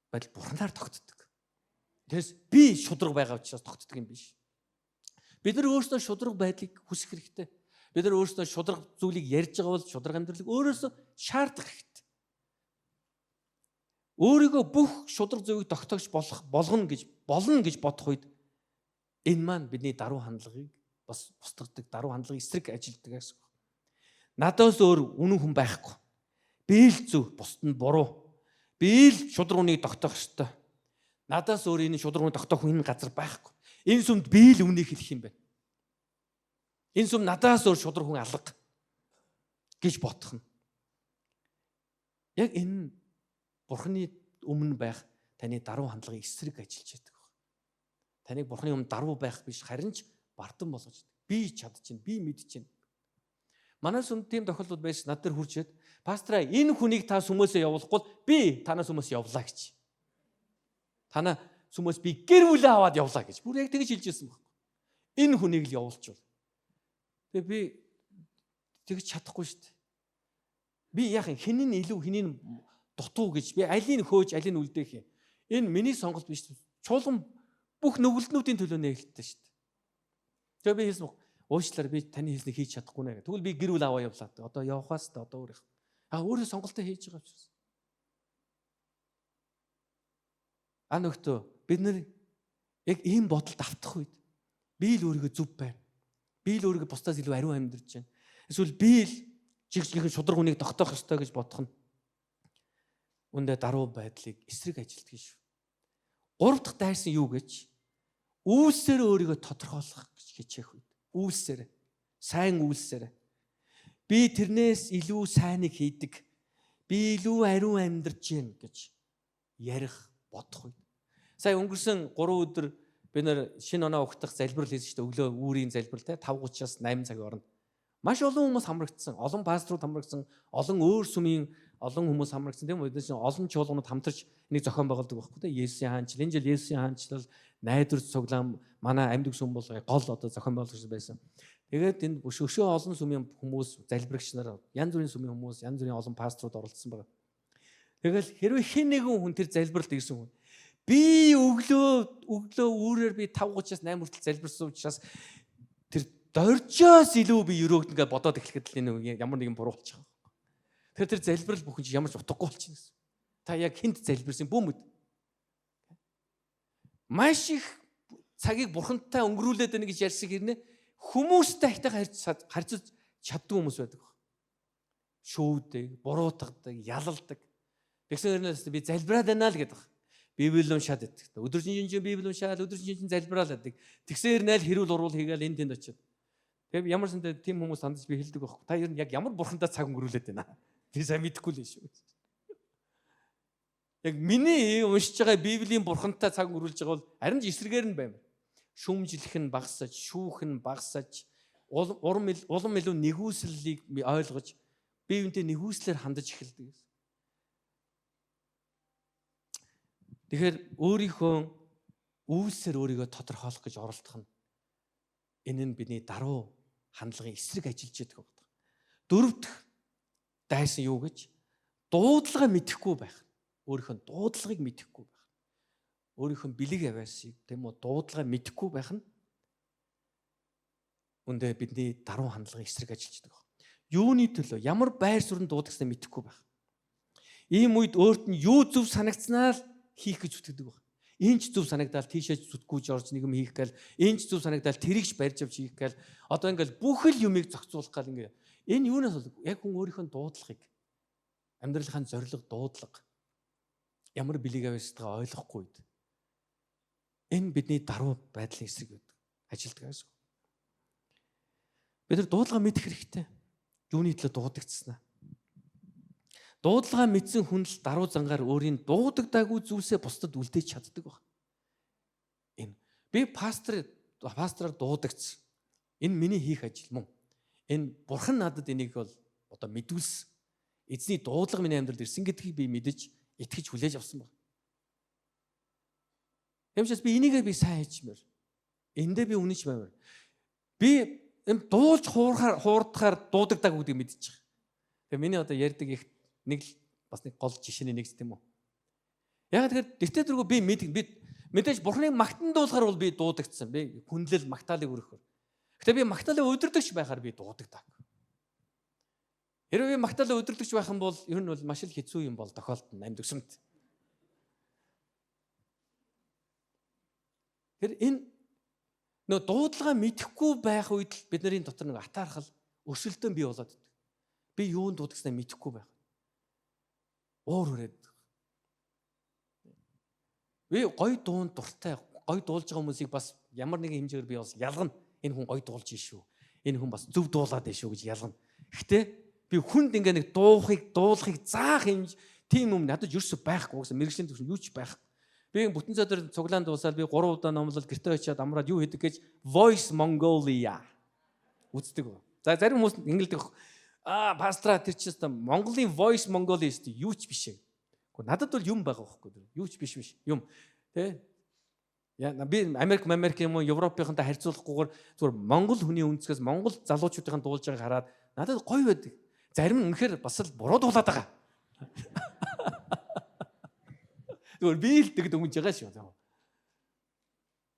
байдал Бурханаар тогтдог. Тэрс би шудраг байгаа учраас тогтдог юм биш. Бид нар өөрсдөө шудраг байдлыг хүсэх хэрэгтэй. Бид нар өөрсдөө шудраг зүйлийг ярьж байгаа бол шудраг амьдралыг өөрөөсөө шаардах хэрэгтэй. Өөрийгөө бүх шудраг зүйлийг тогтоогч болно гэж бодох үед энэ маань бидний даруй хандлагыг бас устгадаг, даруй хандлагын эсрэг ажилтдаг гэсэн. Надаас өөр үнэн хүн байхгүй. Би л зөв, бусд нь буруу. Би л шудраг үнийг тогтоох ёстой. Надаас өөр энэ шудраг үнийг тогтоох энэ газар байхгүй. Энэ сүмд би л үнийг хэлэх юм байна. Энэ сүм надаас өөр шудраг хүн алга гэж бодох нь. Яг энэ Бурханы өмнө байх таны даруй хандлагын эсрэг ажиллаж байдаг. Таныг Бурханы өмнө даруй байх биш харин ч бардам болгож байдаг. Би чадж чинь, би мэдж чинь. Манай сүмд тийм тохиолдол байсан. Над дээр хурж ихэд пастраа энэ хүнийг та сүмөөсөө явуулахгүй би танаас сүмөөс явлаа гэж. Танаа сүмөөс би гэр бүлээ аваад явлаа гэж. Бүр яг тэгж хэлж ирсэн байхгүй. Энэ хүнийг л явуулчихвал. Тэгээ би тэгж чадахгүй шүү дээ. Би яах юм хинэн илүү хинэн дутуу гэж би алийг хөөж алийг үлдээх юм. Энэ миний сонголт биш. Чуулган бүх нүгэлтнүүдийн төлөө нээлттэй шүү дээ. Тэгээ би хэлсэн уучлаарай би таны хэлснийг хийж чадахгүй нэ. Тэгвэл би гэр бүл аваа явлаа. Одоо явахаас та одоо өөрөө. Өөрөө сонголтоо хийж байгаа учраас. Нөхтөө бид нар яг ийм бодолд автах үед би л өөрийгөө зүв байна. Би л өөрийгөө бусдаас илүү ариун амьдарч байна. Эсвэл би л жигжигхэн шудраг үнийг тогтоох ёстой гэж бодох нь үндэ даруй байдлыг эсрэг ажилтдаг шүү. Гурав дахь дайсан юу гэж үйлсээр өөрийгөө тодорхойлох гэж хичээх үед. Үйлсээр, сайн үйлсээр. Би тэрнээс илүү сайныг хийдэг. Би илүү ариун амьдарч байна гэж ярих бодох үед. Сая өнгөрсөн 3 өдөр бид нэр шинэ оноо угтах залбирал хийсэн шүү дээ. Өглөө үүрийн залбирал те 5:30-аас 8 цагийн хооронд. Маш олон хүмүүс хамрагдсан. Олон пасторууд хамрагдсан. Олон өөр сүмийн олон хүмүүс хамрагдсан тийм үү? Бид чинь олон чуулганууд хамтарч нэг зохион байгуулдаг байхгүй те. Есүсийн хаанчлал. Энэ жил Есүсийн хаанчлал найдвар цуглаан манай амьд сүм бол гол одоо зохион байгуулагч байсан. Тэгээд энэ өшөө олон сүмийн хүмүүс, залбирагч нар, янз бүрийн сүмийн хүмүүс, янз бүрийн олон пасторууд оролцсон байна. Тэгэл хэрвээ хэн нэгэн хүн тэр залбиралд ирсэн хүн би өглөө үүрээр би 5:30-аас 8 хүртэл залбирсан учраас тэр доржоос илүү би өрөөгд ингээд бодоод эхлэхэд л энэ ямар нэгэн буруу болчих. Тэр залбирал бүхэн чи ямар ч утгагүй болчихно гэсэн. Та яг хэнд залбирсан бүүмэд. Маш их цагийг бурхантай өнгөрүүлээд байна гэж ярьсан хэрнээ хүмүүстэй харьцаж чаддаг хүмүүс байдаг. Шүүдэг, буруутгадаг, ялалдаг. Тэгсэн хэрнээс би залбираад байна л гэдэг. Библи уншаад байдаг. Өдөржин Библи уншаад, өдөржин залбираал байдаг. Тэгсэн хэрнээ л хэрүүл урвал хийгээл энд тэнд очиод. Тэгээ ямар сандаа тийм хүмүүс сандаж би хэлдэг байхгүй. Та ер нь яг ямар бурхантай цаг өнгөрүүлээд байна. Би сайн мэдэхгүй л шүү. Яг миний уншиж байгаа Библийн бурхантай цаг өнгөрүүлж байгаа бол харин ч эсрэгээр нь байна. Шүмжлэх нь багасаж, шүүх нь багасаж, улам илүү нэгүслэлийг ойлгож, бие биентэй нэгүслэр хандаж эхэлдэг. Тэгэхээр өөрийнхөө үйлсээр өөрийгөө тодорхойлох гэж оролдох нь энэ нь бидний даруй хандлагын эсрэг ажиллаж байдаг байна. Дөрөвдөх дайсан юу гэж? Дуудлага мэдэхгүй байх. Өөрийнхөө дуудлагыг мэдэхгүй байх. Өөрийнхөө бэлэг аваасыг тийм үү дуудлага мэдэхгүй байх нь үндэ бидний даруй хандлагын эсрэг ажиллаж байдаг. Юуны төлөө ямар байр суурь дуудагснаа мэдэхгүй байх. Ийм үед өөрт нь юу зөв санагцнаа л хийх гэж зүтгэдэг байна. Энэ ч зөв санагдал тийшээ зүтгэхгүй жорж нэг юм хийх гээл, энэ ч зөв санагдал тэрийгч барьж авч хийх гээл, одоо ингээл бүх л юмыг зохицуулах гал ингээ. Энэ юунаас бол яг хүн өөрийнхөө дуудлагыг амьдралынхаа зорилго дуудлага ямар бэлэг авьяастайгаа ойлгохгүй үед энэ бидний даруй байдлын эсрэг байдаг. Ажилтдаг гэсэн. Бид нар дуудлага мэдэх хэрэгтэй. Юуны төлөө дуудагдснаа. Дуудлага мэдсэн хүн л даруй зангаар өөрийн дуудагдаагүй зүйлсээ бусдад үлдээж чаддаг байна. Энэ би пастораар дуудагдсан. Энэ миний хийх ажил мөн. Энэ бурхан надад энийг бол одоо мэдүүлсэн. Эзний дуудлага миний амьдралд ирсэн гэдгийг би мэдэж итгэж хүлээж авсан байна.Эмчээс би энийгээ би сайн хийчмээр. Эндээ би үнэнч баймаар. Би энэ дуулж хуурдахаар дуудагдаагүй гэдгийг мэдчих. Тэгээ миний одоо ярьдаг их нэг бас нэг гол жишээний нэгс тийм үү. Яг тэгэхээр дэвтэ дөрөв би мэдээж бурхныг магтан дуулахаар бол би дуудагдсан. Би хүнлэл магтаалыг өргөхөөр. Гэтэ би магтаалаа өдөрдөгч байхаар би дуудагдаг. Хэрвээ би магтаалаа өдөрдөгч байх юм бол ер нь бол маш л хэцүү юм бол тохиолдно амьд өсөмт. Тэр энэ нөө дуудлага мэдэхгүй байх үед бидний дотор нэг атаархал өсөлтөө бий болоод идэг. Би юунд дуудагснаа мэдэхгүй байх. Уур хүрээд. Би гой дуунд дуртай, гой дуулж байгаа хүмүүсийг бас ямар нэгэн хэмжээгээр би бас ялгана. Энэ хүн гой дуулж шүү. Энэ хүн бас зөв дуулаад байна шүү гэж ялгана. Гэхдээ би хүнд ингээ нэг дуулахыг заах юм тийм юм надад ерөөсөй байхгүй гэсэн мэрэгжлийн төвшин юу ч байхгүй. Би бүтэн цадар цуглаан дуусаад би 3 удаа номлол гэртээ очиад амраад юу хийдэг гэж Voice Mongolia үздэг. За зарим хүмүүс ингэлдэг. Пастра тэр чинь Монголын Voice Mongolia юу ч биш ээ. Гэхдээ надад бол юм байгаа байхгүй. Юу ч биш юм. Тэ? Яа би Америк юм уу Европынхантай харьцуулахгүйгээр зүгээр Монгол хүний өнцгөөс Монгол залуучуудын дуулж байгааг хараад надад гоё байдаг. Зарим нь үнэхээр бас л буруу дуулаад байгаа. Зүгээр би л тэгд өнгөж байгаа шүү.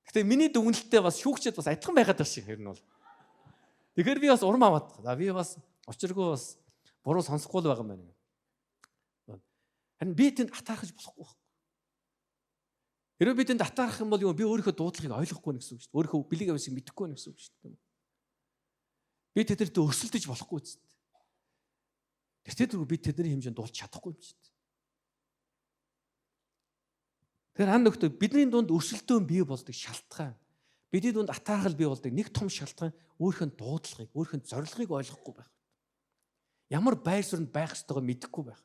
Гэтэ миний дүгнэлтээ бас шүүгчэд бас адилхан байгаад байна шиг хэрнэ бол. Тэгэхээр би бас урам аваад. За би бас очиргүй бас буруу сонсохгүй л байгаа юм байна. Харин би тэнд атаархаж болохгүй байна. Хэрвээ би тэнд атаарах юм бол би өөрийнхөө дуудлагыг ойлгохгүй нэ гэсэн үг шүү дээ. Өөрийнхөө бэлэг авьяасыг мэдэхгүй нэ гэсэн үг шүү дээ. Би тэднэрт өрсөлдөж болохгүй зү. Тэр би тэдний хэмжээнд дуулж чадахгүй юм шүү дээ. Тэгэхээр хань нөхдөд бидний дунд өрсөлдөөн бий болдог шалтгаан. Бидний дунд атаархал бий болдог нэг том шалтгаан өөрийнхөө дуудлагыг, өөрийнхөө зорилгыг ойлгохгүй байх. Ямар байр суурьнд байх ёстойгоо мэдэхгүй байх.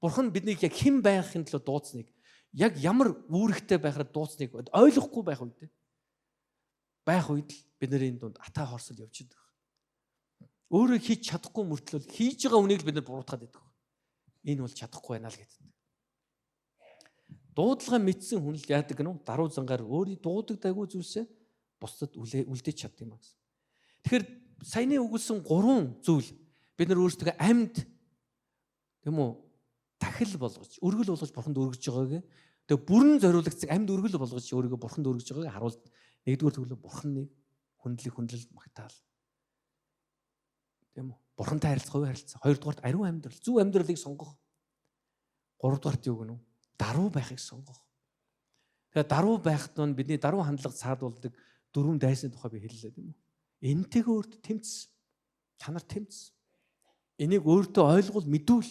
Бурхан биднийг яг хэн байхын төлөө дуудсныг, яг ямар үүрэгтэй байхаар дуудсныг ойлгохгүй байх үед л бидний дунд атаа хорсол явж идэг. Өөрөө хийж чадахгүй мөртлөө хийж байгаа үнийг л бид нар буруутгаад идэг. Энэ бол чадахгүй байна л гэдэг. Дуудлага мэдсэн хүн л яадаг гэнэ? Даруй зангаар өөрийн дуудагдаагүй зүйлсээ бусдад үлдээж чаддаг юм аа гэсэн. Тэгэхээр саяны өгүүлсэн 3 зүйл бид нар өөрсдөө амьд тийм үү тахил болгож, өргөл болгож бурханд өргөж байгааг. Тэгээ бүрэн зориулагдсан амьд өргөл болгож өөрийгөө бурханд өргөж байгааг харуул. Нэгдүгээр төлөв бурханы хүндлэл магтаал. Тийм үү? Бурхантай харилцах, хувийн харилцаа. Хоёрдугаарт ариун амьдрал, зөв амьдралыг сонгох. Гуравдугаарт юу гэнэ үү? Даруй байхыг сонгох. Тэгээ даруй байхад нь бидний даруй хандлага цаадуулдаг 4 дайсны тухай би хэллээ тийм үү? Энтэйгээ өөртөө тэмцсэн. Та нар тэмцсэн. Энийг өөртөө ойлгуул, мэдүүл.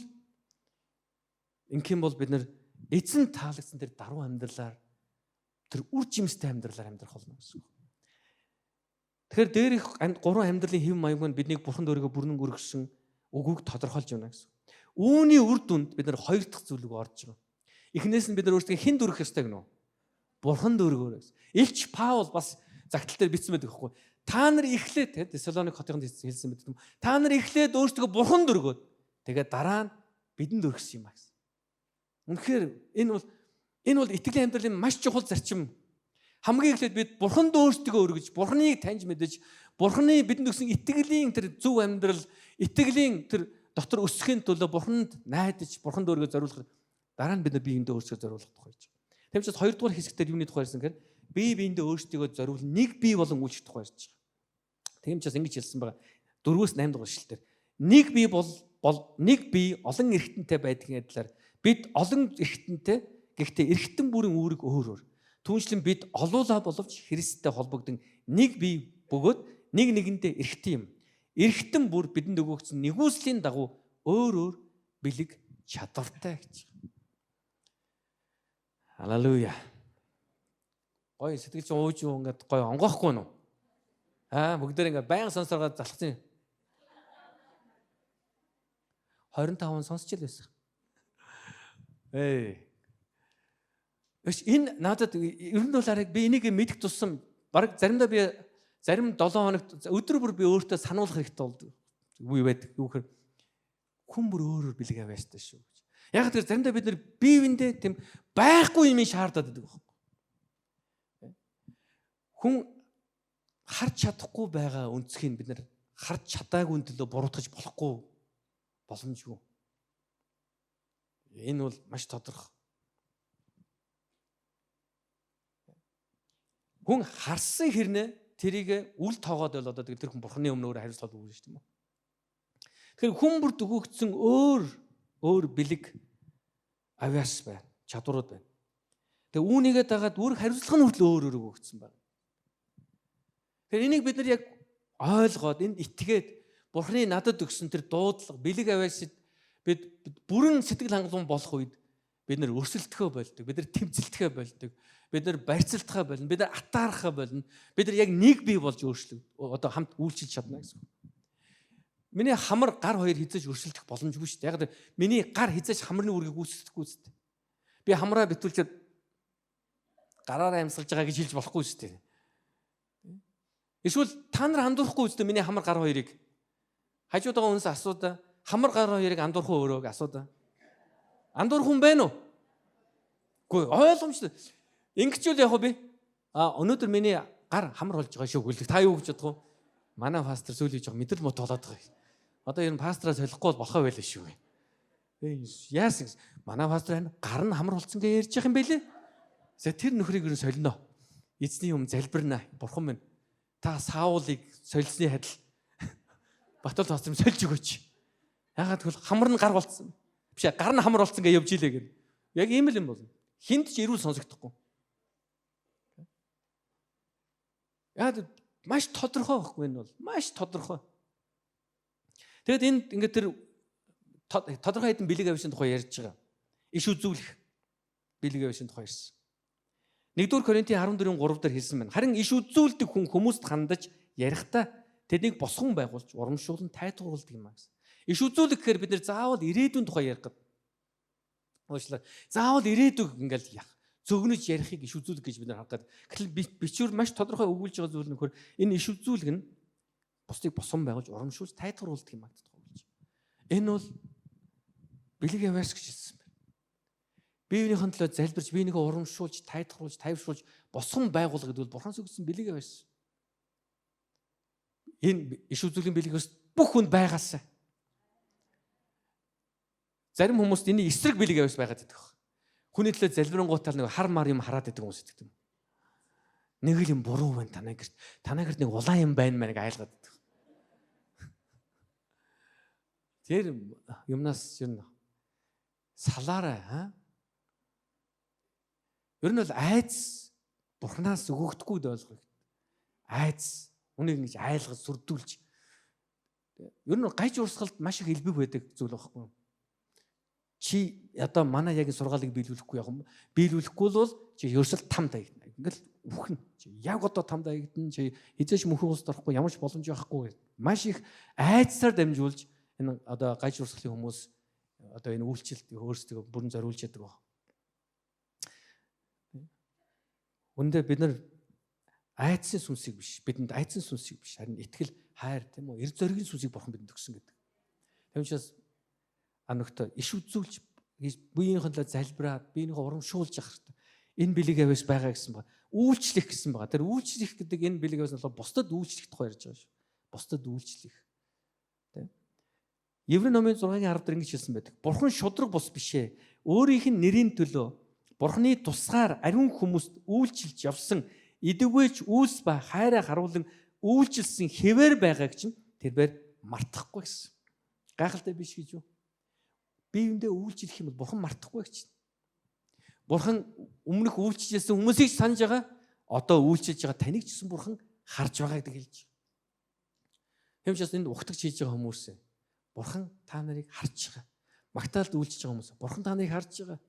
Ингэм бол бид нар эзэн таалагдсан тэр даруй амьдралаар тэр үр жимстэй амьдралаар амьдрах болно гэсэн үг. Тэгэхээр дээрх 3 амьдралын хэв маяг нь биднийг бурханд өөрийгөө бүрэн өргөсөн үгүйг тодорхойлж байна гэсэн. Үүний үр дүнд бид нар 2 дахь зүйлийг орж байгаа. Эхнээс нь бид нар өөрсдөө хэн дүрх ёстой гэнэ үү? Бурханд өргөөрэй. Илч Паул бас загтал дээр бичсэн байдаг байхгүй. Та нар эхлээд Тесалоник хотынд хэлсэн байдаг юм. Та нар эхлээд өөрсдөө бурханд өргөөд тэгээд дараа нь бидэнд өргөсөн юм а гэсэн. Үнэхээр энэ бол итгэлийн амьдралын маш чухал зарчим. Хамгийн эхлээд бид бурханд өөрсдөө өргөж, бурханыг таньж мэдэж, бурханы бидэнд өгсөн итгэлийн тэр зөв амьдрал, итгэлийн тэр дотор өсөхийн төлөө бурханд найдаж, бурханд өөрийгөө зориулах дараа нь бид нар биеиндээ өөрсдөө зориулах тухай гэж. Тэгм учраас 2 дугаар хэсэгтэр юуны тухай ярьсан гэхээр биеиндээ өөрсдөө зориулна, нэг бие болон үйлчлэх тухай ярьж байгаа. Тэгм учраас ингэж хэлсэн байгаа. 4-8 дугаар эшлэлээр нэг бие нэг бие олон эргэнтэнтэй байдгийн адилаар бид олон эргэнтэнтэй гэхдээ эргэнтэн бүрийн үүрэг өөр. Түүнчлэн бид олуулаа боловч Христтэй холбогдсон нэг бие бөгөөд нэг нэгэндээ эргэтэн юм. Эргэтэн бүр бидэнд өгөгдсөн нэгүслийн дагуу өөр бэлэг чадвартай гэж. Халелуя. Гой сэтгэл чинь ууж юу ингээд гой онгоохгүй нү? Бүгдээр ингээд баян сонсоргоод залхсан. 25 сонсч л байсан. Энэ надад ер нь бол арай би энийг мэдэх тусам баг заримдаа би зарим 7 хоногт өдөр бүр би өөртөө сануулах хэрэгтэй болдог. Үгүй байдаг. Юу гэхээр хүн бүр өөрөөр бэлэг аваастай шүү гэж. Яг тэр заримдаа бид нар биевиндээ тийм байхгүй юм шаардаад байдаг байхгүй. Хүн харж чадахгүй байгаа өнцгийг бид нар харж чадаагүй төлөө буруутгаж болохгүй боломжгүй. Энэ бол маш тодорхой. Хүн харсан хэрнээ тэрийг үл тоогоод бол одоо тэр хүн бурхны өмнө өөр хариуцлага өгнө шүү дээ. Тэгэхээр хүн бүрд өгөгдсөн өөр бэлэг авяас байна, чадварууд байна. Тэгээ үүнийгээ дагаад үүрэг хариуцлага нь хүртэл өөр өгөгдсөн байна. Тэгэхээр энийг бид нар яг ойлгоод энд итгээд бурхны надад өгсөн тэр дуудлага, бэлэг авяасыг бид бүрэн сэтгэл хангалуун болох үед бид нар өрсөлдөхөө болдог, бид нар тэмцэлдэхээ болдог, бид нар барьцалтахаа болно, бид нар атаарахаа болно, бид нар яг нэг бие болж одоо хамт үйлчилж чадна гэсэн. Миний хамар гар хоёр хизээж өрсөлдөх боломжгүй шүү дээ. Яг миний гар хизээж хамрын үргийг үүсгэхгүй шүү дээ. Би хамраа битүүлчихэд гараараа амьсгалж байгаа гэж хэлж болохгүй шүү дээ. Эсвэл та нар андуурахгүй шүү дээ миний хамар гар хоёрыг. Хажууд байгаа хүнээс асуудаа. Хамар гар хоёрыг андуурах өөрөө гэж асуудаа. Андуурах хүн байна уу? Үгүй ойлгомжтой. Ингэчүүл яг би өнөөдөр миний гар хамар болж байгаа шүү гэлээ. Та юу гэж бодох вэ? Манай пастор сүүлийн жоо мэдрэл муу тоолоод байгаа. Одоо ер нь пастраа солихгүй болохоо байлаа шүү. Яасан манай пастор гар нь хамар болсон гэж ярьж байгаа юм байлээ. Тэр нөхрийг ер нь солино. Эзний юм залбирна. Бурхан минь та Саулыг солисны хадил Батал пастор сольж өгөөч. Ягаад гэвэл хамар нь гар болцсон. Биш гар нь хамар болцсон гэж явж илээ гэнэ. Яг ийм л юм болно. Хинт ч ирүүл сонсогдохгүй. Яг маш тодорхой байхгүй энэ бол. Маш тодорхой. Тэгэд энд ингээд тэр тодорхой хэдэн бэлэг авьяасын тухай ярьж байгаа. Иш үзүүлэх бэлэг авьяасын тухай ярьсан. 1-р Коринтын 14:3 дээр хэлсэн байна. Харин иш үзүүлдэг хүн хүмүүст хандаж ярихдаа тэднийг босгон байгуулж урамшуулн тайтгаруулдаг юм аа гэсэн. Иш үзүүлэх гэхээр бид нэр заавал ирээдүйн тухай ярих гэдэг. Уучлаарай. Заавал ирээдүйг ингээл зөгнөж ярихыг иш үзүүлэх гэж бид нар хадгаад. Гэтэл бичвэр маш тодорхой өгүүлж байгаа зүйл нөхөр энэ иш үзүүлэг нь бусдыг босгон байгуулж урамшуулж тайтгаруулдаг юм аа гэж. Энэ бол бэлэг авьяас гэж хэлсэн байна. Биеийнхээ төлөө залбирч, биенийхээ урамшуулж, тайтгаруулж, тайвшруулж босгон байгуулах гэдэг бол бурханаас өгсөн бэлэг авьяас. энэ иш үзүүлгийн бэлгээс бүх хүнд байгаасаа. Зарим хүмүүст энэ эсрэг бэлэг авьяас байгаад байдаг. Хүний төлөө залбирангуутаар нэг хар мар юм хараад байдаг хүмүүс гэдэг юм. Нэг л юм буруу байна танай гэрт. Танай гэрт нэг улаан юм байна маа нэг айлгаад байдаг. Тэр юмнаас юу салаарай. Ер нь бол айц Бурханаас өгөгдөхгүй л ойлгох. Айц үнийг ингэж айлгаж сүрдүүлж. Ер нь гайж урсгалд маш их элбэг байдаг зүйл байхгүй юу? Чи одоо манай яг сургаалыг биелүүлэхгүй яг юм. Биелүүлэхгүй бол чи ерөөсөл там таягдана. Ингээл үхэн. Чи яг одоо там таягдана. Чи хизээш мөнхөн улсд орохгүй ямар ч боломж байхгүй гэдэг. Маш их айцсаар дамжуулж энэ одоо гайж урсгалын хүмүүс одоо энэ үйлчлэлт өөрсдөө бүрэн зориулж яадаг ба. Үндэ бид нар айцсан сүнсийг биш, бидэнд айцсан сүнсийг биш, харин итгэл, хайр, тийм үү? Эрд зоригийн сүнсийг Бурхан бидэнд өгсөн гэдэг. Тийм учраас аногтой иш үзүүлж биеийнхээ төлөө залбираад биенийхээ урамшуулж явах хэрэгтэй. Энэ бэлэг авьяас байгаа гэсэн ба. Үйлчлэх гэсэн байгаа. Тэр үйлчлэх гэдэг энэ бэлэг авьяас нь бусдад үйлчлэх тухай ярьж байгаа шүү. Бусдад үйлчлэх. Тийм. Еврей номын 6-гийн 10 дээр ингэж хэлсэн байдаг. Бурхан шудраг бус бишээ. Өөрийнх нь нэрийн төлөө Бурханы тусгаар ариун хүмүүст үйлчилж явсан эдэгвэч үүс ба хайраа харуулan үйлчилсэн хэвээр байгааг чинь тэрээр мартахгүй гэсэн. Гайхалтай биш гэж юу? Би үүндээ үйлчлэх юм бол Бурхан мартахгүй гэж. Бурхан өмнөх үйлчилжсэн хүмүүсийг санаж байгаа. Одоо үйлчилж байгаа таныг ч гэсэн Бурхан харж байгаа гэдэг хэлж. Хэмжээс энд ухтагч хийж байгаа хүмүүсээ Бурхан та нарыг харж байгаа. Магтаалд үйлчилж байгаа хүмүүс Бурхан та нарыг харж байгаа.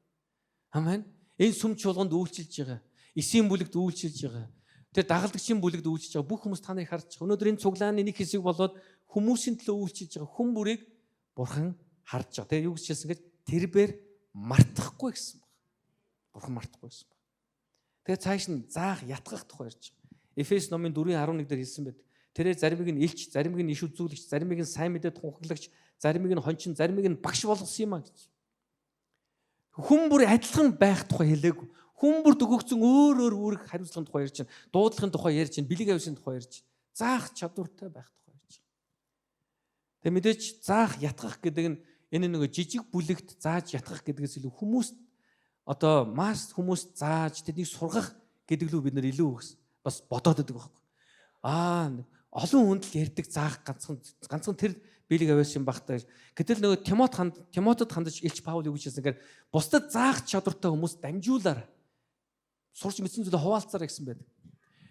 Амен. Энэ сүм чуулганд үйлчилж байгаа. Эсийн бүлэгт үйлчилж байгаа. Тэр дагалдагчийн бүлэгт үйлчилж байгаа бүх хүмүүс та нарыг харж байгаа. Өнөөдөр энэ цуглааны нэг хэсэг болоод хүмүүсийн төлөө үйлчилж байгаа хүн бүрийг Бурхан харж байгаа. Тэгээ юу гэж хэлсэн гэж тэрээр мартахгүй гэсэн баг. Бурхан мартахгүй гэсэн баг. Тэгээ цааш нь заах ятгах тухай ярьж байгаа. Эфес номын 4:11 дээр хэлсэн байдаг. Тэрээр заримыг нь илч, заримыг нь иш үзүүлэгч, заримыг нь сайн мэдээд тунхаглагч, заримыг нь хончин, заримыг нь багш болгосон юм а гэж. Хүн бүр адилхан байх тухай хэлээгүй. Хүн бүр төгөгцөн өөр үүрэг хариуцлагын тухай ярьж байна. Дуудлагын тухай ярьж байна. Бэлэг авьяасын тухай ярьж байна. Заах чадвартай байх тухай ярьж байна. Тэгээ мэдээч заах ятгах гэдэг нь энэ нэг жижиг бүлэгт зааж ятгах гэдгээс илүү хүмүүст одоо масс хүмүүст зааж тэднийг сургах гэдэг лүү бид нар илүү бас бодоод байдаг байхгүй. Олон хүнд л ярьдаг заах ганцхан тэр бэлэг авьяас юм багтаа. Гэтэл нөгөө Тимотед хандаж Илч Паул юу гэж хэлсэнгээр бусдад заах чадвартай хүмүүс дамжуулаар сурч мэдсэн зүйлээ хуваалцаарай гэсэн байдаг.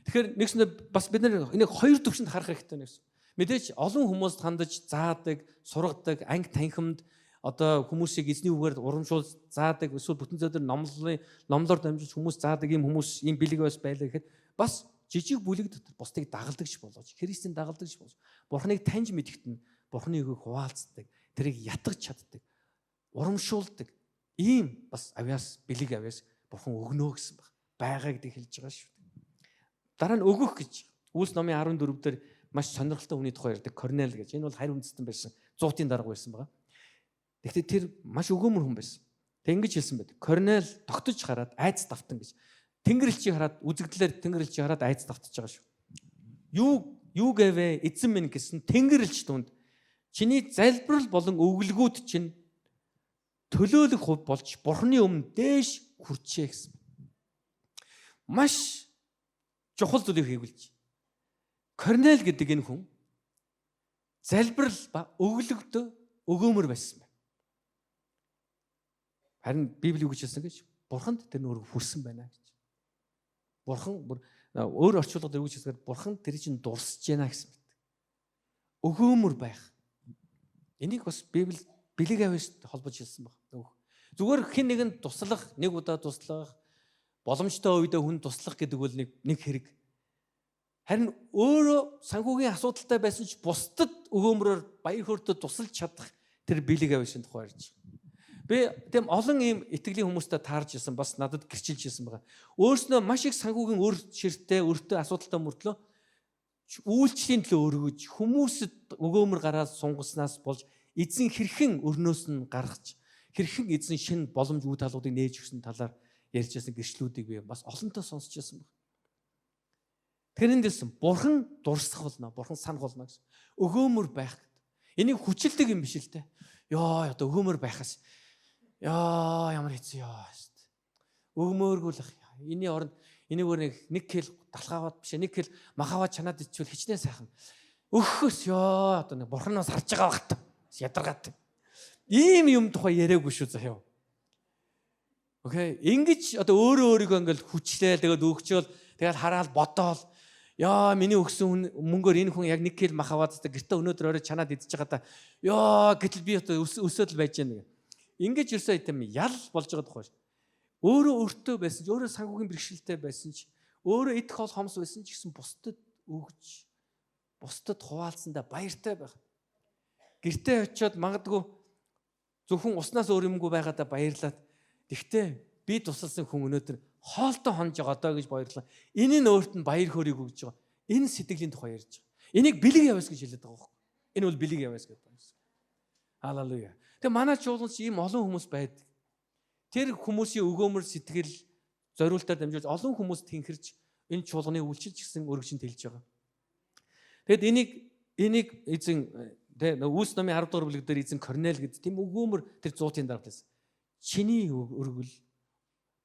Тэгэхээр нэгсэндээ бас бид нар энийг хоёр төвшөнд харах хэрэгтэй нэгсэн. Мэдээж олон хүмүүст хандаж заадаг, сургадаг, анги танхимд одоо хүмүүсийг эзний үгээр урамшуул заадаг, эсвэл бүтэн зөвдөр номлоор дамжуулж хүмүүс заадаг ийм хүмүүс ийм бэлэг авьяас байлаа гэхэд бас жижиг бүлэг дотор бусдыг дагалдагч болооч, Христийн дагалдагч болж, Бурханыг таньж мэдгэт нь Бурханы үгийг хуваалцдаг, тэрийг ятгах чаддаг, урамшуулдаг ийм бас авьяас, бэлэг авьяас Бурхан өгнө гэсэн байгаа гэдэг хэлж байгаа шүү. Дараа нь өгөх гэж Үлс номын 14 дээр маш сонирхолтой хүний тухай ярьдаг Корнел гэж. Энэ бол харь үндэстэн байсан, 100-ийн дарга байсан байгаа. Гэхдээ тэр маш өгөөмөр хүн байсан. Тэг ингэж хэлсэн байдаг. Корнел тогтож хараад айц давтан гэж. Тэнгэрлэгчийг хараад үзэгдлээр тэнгэрлэгчийг хараад айц давтаж байгаа шүү. Юу гэвэ эзэн минь гэсэн тэнгэрлэгч түнд чиний залбирал болон өглгүүд чинь төлөөлөх хувь болж Бурханы өмнө дээш хүрчээ гэсэн. Маш чухал зүйлийг хийгүүлж. Корнел гэдэг энэ хүн залбирал ба өглөгдөө өгөөмөр байсан байна. Харин Библи юу гэж хэлсэн гэж Бурханд тэр нөр хүрсэн байна гэж. Бурхан өөр орчуулгад юу гэж хэлсээр Бурхан тэр чинь дурсаж байна гэсэн мэт. Өгөөмөр байх. Энийг бас Библи бэлэг авьяастай холбож хэлсэн баг. Зүгээр хэн нэгэнд туслах, нэг удаа туслах, боломжтой үедээ хүн туслах гэдэг бол нэг хэрэг. Харин өөрөө санхүүгийн асуудалтай байсан ч бусдад өгөөмрөөр баяр хөөртэй тусалж чадах тэр бэлэг авьяасын тухай ярьж байгаа. Би тийм олон ийм итгэлийн хүмүүстэй таарж ирсэн, бас надад гэрчилж ирсэн байгаа. Өөрснөө маш их санхүүгийн өр ширтээ, өртөө асуудалтай мөртлөө үйлчлэлийн төлөө өргөж, хүмүүсэд өгөөмөр гараад сунгаснаас болж эзэн хэрхэн өрнөөс нь гаргаж, хэрхэн эзэн шинэ боломж үе талуудыг нээж өгсөн талаар ярьж байсан гэрчлүүдийг би бас олонтоо сонсч байсан байна. Тэгэхээр энд хэлсэн бурхан дурсах болно, бурхан санах болно гэсэн. Өгөөмөр байх гэдэг. Энийг хүчилдэг юм биш л дээ. Яа одоо өгөөмөр байхаас ямар хэцүү яа шүү дээ. Өгмөөргүй л ах. Эний оронд энийг нэг кил талхаваад биш нэг кил махаваад чанаад ичвэл хичнээн сайхан. Өгөхөөс одоо нэг бурханаас харж байгаа багт ядаргаад. Ийм юм тухай яриаггүй шүү заяа. Окей. Ингиж одоо өөрийгөө ингээл хүчлээл тэгээд өгчөөл тэгээд хараад бодоол миний өгсөн мөнгөөр энэ хүн яг 1 кил махаваад гэртээ өнөөдөр орой чанаад идчихэж байгаа та. Гэтэл би одоо өсөөд л байж байна. Ингэж ерсөө итэм ял болж байгаа тухай. Өөрөө өртөө байсан ч өөрөө санхүүгийн бэрхшээлтэй байсан ч өөрөө идэх хол хомс байсан ч гэсэн бусдад өгж бусдад хуваалцсандаа баяртай байх. Гэртээ очиод магадгүй зөвхөн уснаас өөр юмгүй байгаадаа баярлаад тэгтээ би тусалсан хүн өнөөдөр хоолтой хонж байгаа доо гэж баярлаа. Энэ нь өөрт нь баяр хөөргийг өгж байгаа. Энэ сэтгэлийн тухай ярьж байгаа. Энийг бэлэг яваас гэж хэлээд байгаа байхгүй. Энэ бол бэлэг яваас гэдэг байна. Халелуя. Тэгээ манай чуулганч ийм олон хүмүүс байдаг. Тэр хүмүүсийн өгөөмөр сэтгэл зориултаар дамжуулж олон хүмүүс тэнхэрч энэ чуулганы үйлчилж гисэн өргөжинд хэлж байгаа. Тэгэд энийг эзэн Үлс номын 10 дугаар бүлэг дээр эзэн Корнел гэдэг тийм өгөөмөр тэр 100-ын дараа хэлсэн. Чиний өргөл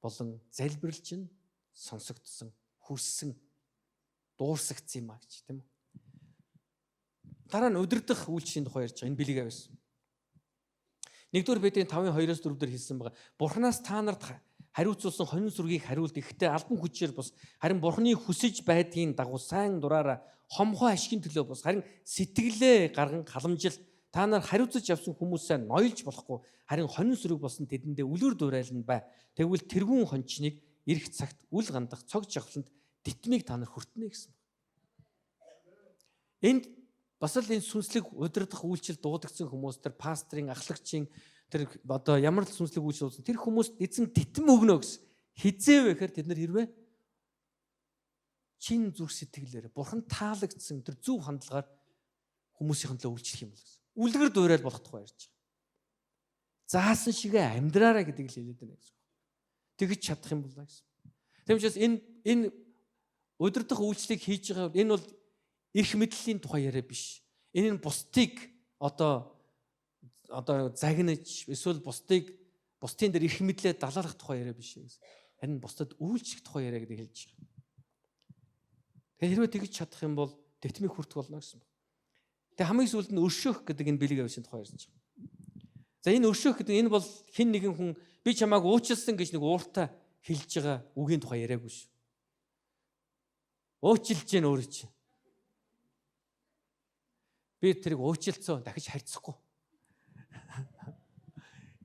болон залбирал чинь сонсогдсон, хүрсэн, дуурсагдсан юм а гэж тийм үү. Дараа нь удирдах үйлчлэлийн тухай ярьж байгаа. Энэ бэлэг авсан. 1-р Петрийн 5:2-4 дээр хэлсэн байгаа. Бурханаас та нарт хариуцуулсан хонин сүргийг хариулт ихтэй албан хүчээр бус харин Бурханы хүсэж байдгийн дагуу сайн дураараа хомхоо ашигын төлөө бус харин сэтгэлээ гарган халамжил та нар хариуцаж явсан хүмүүсээ ноёлж болохгүй харин хонин сүрэг болсон тэдэндээ үлгэр дуурайлна бай. Тэгвэл тэрүүн хончныг ирэх цагт үл гандах цог жавхланд дитмийг та нар хүртнэ гэсэн. Энд бас л энэ сүнслэг удирдах үйлчлэл дуудагдсан хүмүүс тэр пастрын ахлагчийн тэр одоо ямар л сүнслэг үйлчлэл болсон тэр хүмүүст эзэн дитм өгнө гэсэн. Хизээ вэ гэхээр тэд нар хэрвээ чин зүрх сэтгэлээр бурхан таалагдсан тэр зөв хандлагаар хүмүүсийн төлөө үйлчлэх юм бол гэсэн. Үлгэр дуурайл болох тухай ярьж байгаа. Заасан шигээ амьдраараа гэдэг л хэлээд байна гэсэн. Тэгж чадах юм болоо гэсэн. Тэгм учраас энэ удирдах үйлчлэлийг хийж байгаа энэ бол эрх мэдлийн тухай яриа биш. Энэ нь бусдыг одоо загнаж эсвэл бусдын дээр эрх мэдлээ далаалах тухай яриа биш гэсэн. Харин бусдад үйлчлэх тухай яриа гэдэг хэлж байгаа. Тэгэхээр хэрвээ тэгж чадах юм бол тэтмийг хүртэх болно гэсэн байна. Тэгээ хамгийн сүүлд нь өршөөх гэдэг энэ бэлэг авсан тухай ярьж байгаа. За энэ өршөөх гэдэг энэ бол хэн нэгэн хүн би чамааг уучлсан гэж нэг ууртаа хэлж байгаа үгийн тухай яриаггүй шүү. Уучлж гэн өөрөө чи. Би тэрийг уучлцоо дахиж харьцахгүй.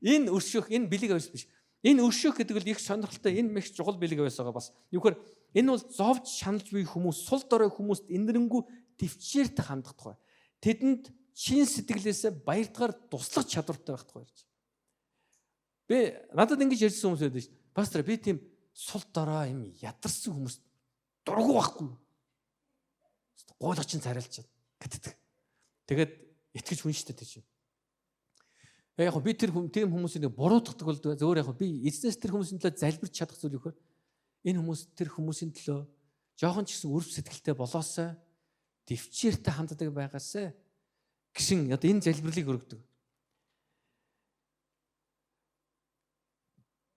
Энэ өршөөх энэ бэлэг авс биш. Энэ өршөөх гэдэг нь их сонирхолтой энэ мэх чухал бэлэг авс байгаа бас. Юухээр энэ бол зовж шаналж буй хүмүүс, сул дорой хүмүүст инэрэнгүү төвчээртэй хандах тухай. Тэдэнд чин сэтгэлээсээ баяртгаар туслах чадвартай байх тухай ярьж. Би надад ингэж ярьсан хүмүүс байдаг шүү. Пастор би тийм сул дорой юм ядарсан хүмүүст дургу байхгүй. Гуйлах чинь царайлчаад гэтдэг. Тэгээд итгэж хүн штэ тийч. Яг би тэр тийм хүмүүсийг буруутгадаг бол зөвөр яг би эзнээс тэр хүмүүсийн төлөө залбирч чадах зүйл юу гэхээр энэ хүмүүс тэр хүмүүсийн төлөө жоохон ч гэсэн үрв сэтгэлтэй болоосаа төвчээртэй ханддаг байгаасаа гişin одоо энэ залбирлыг өргөдөг.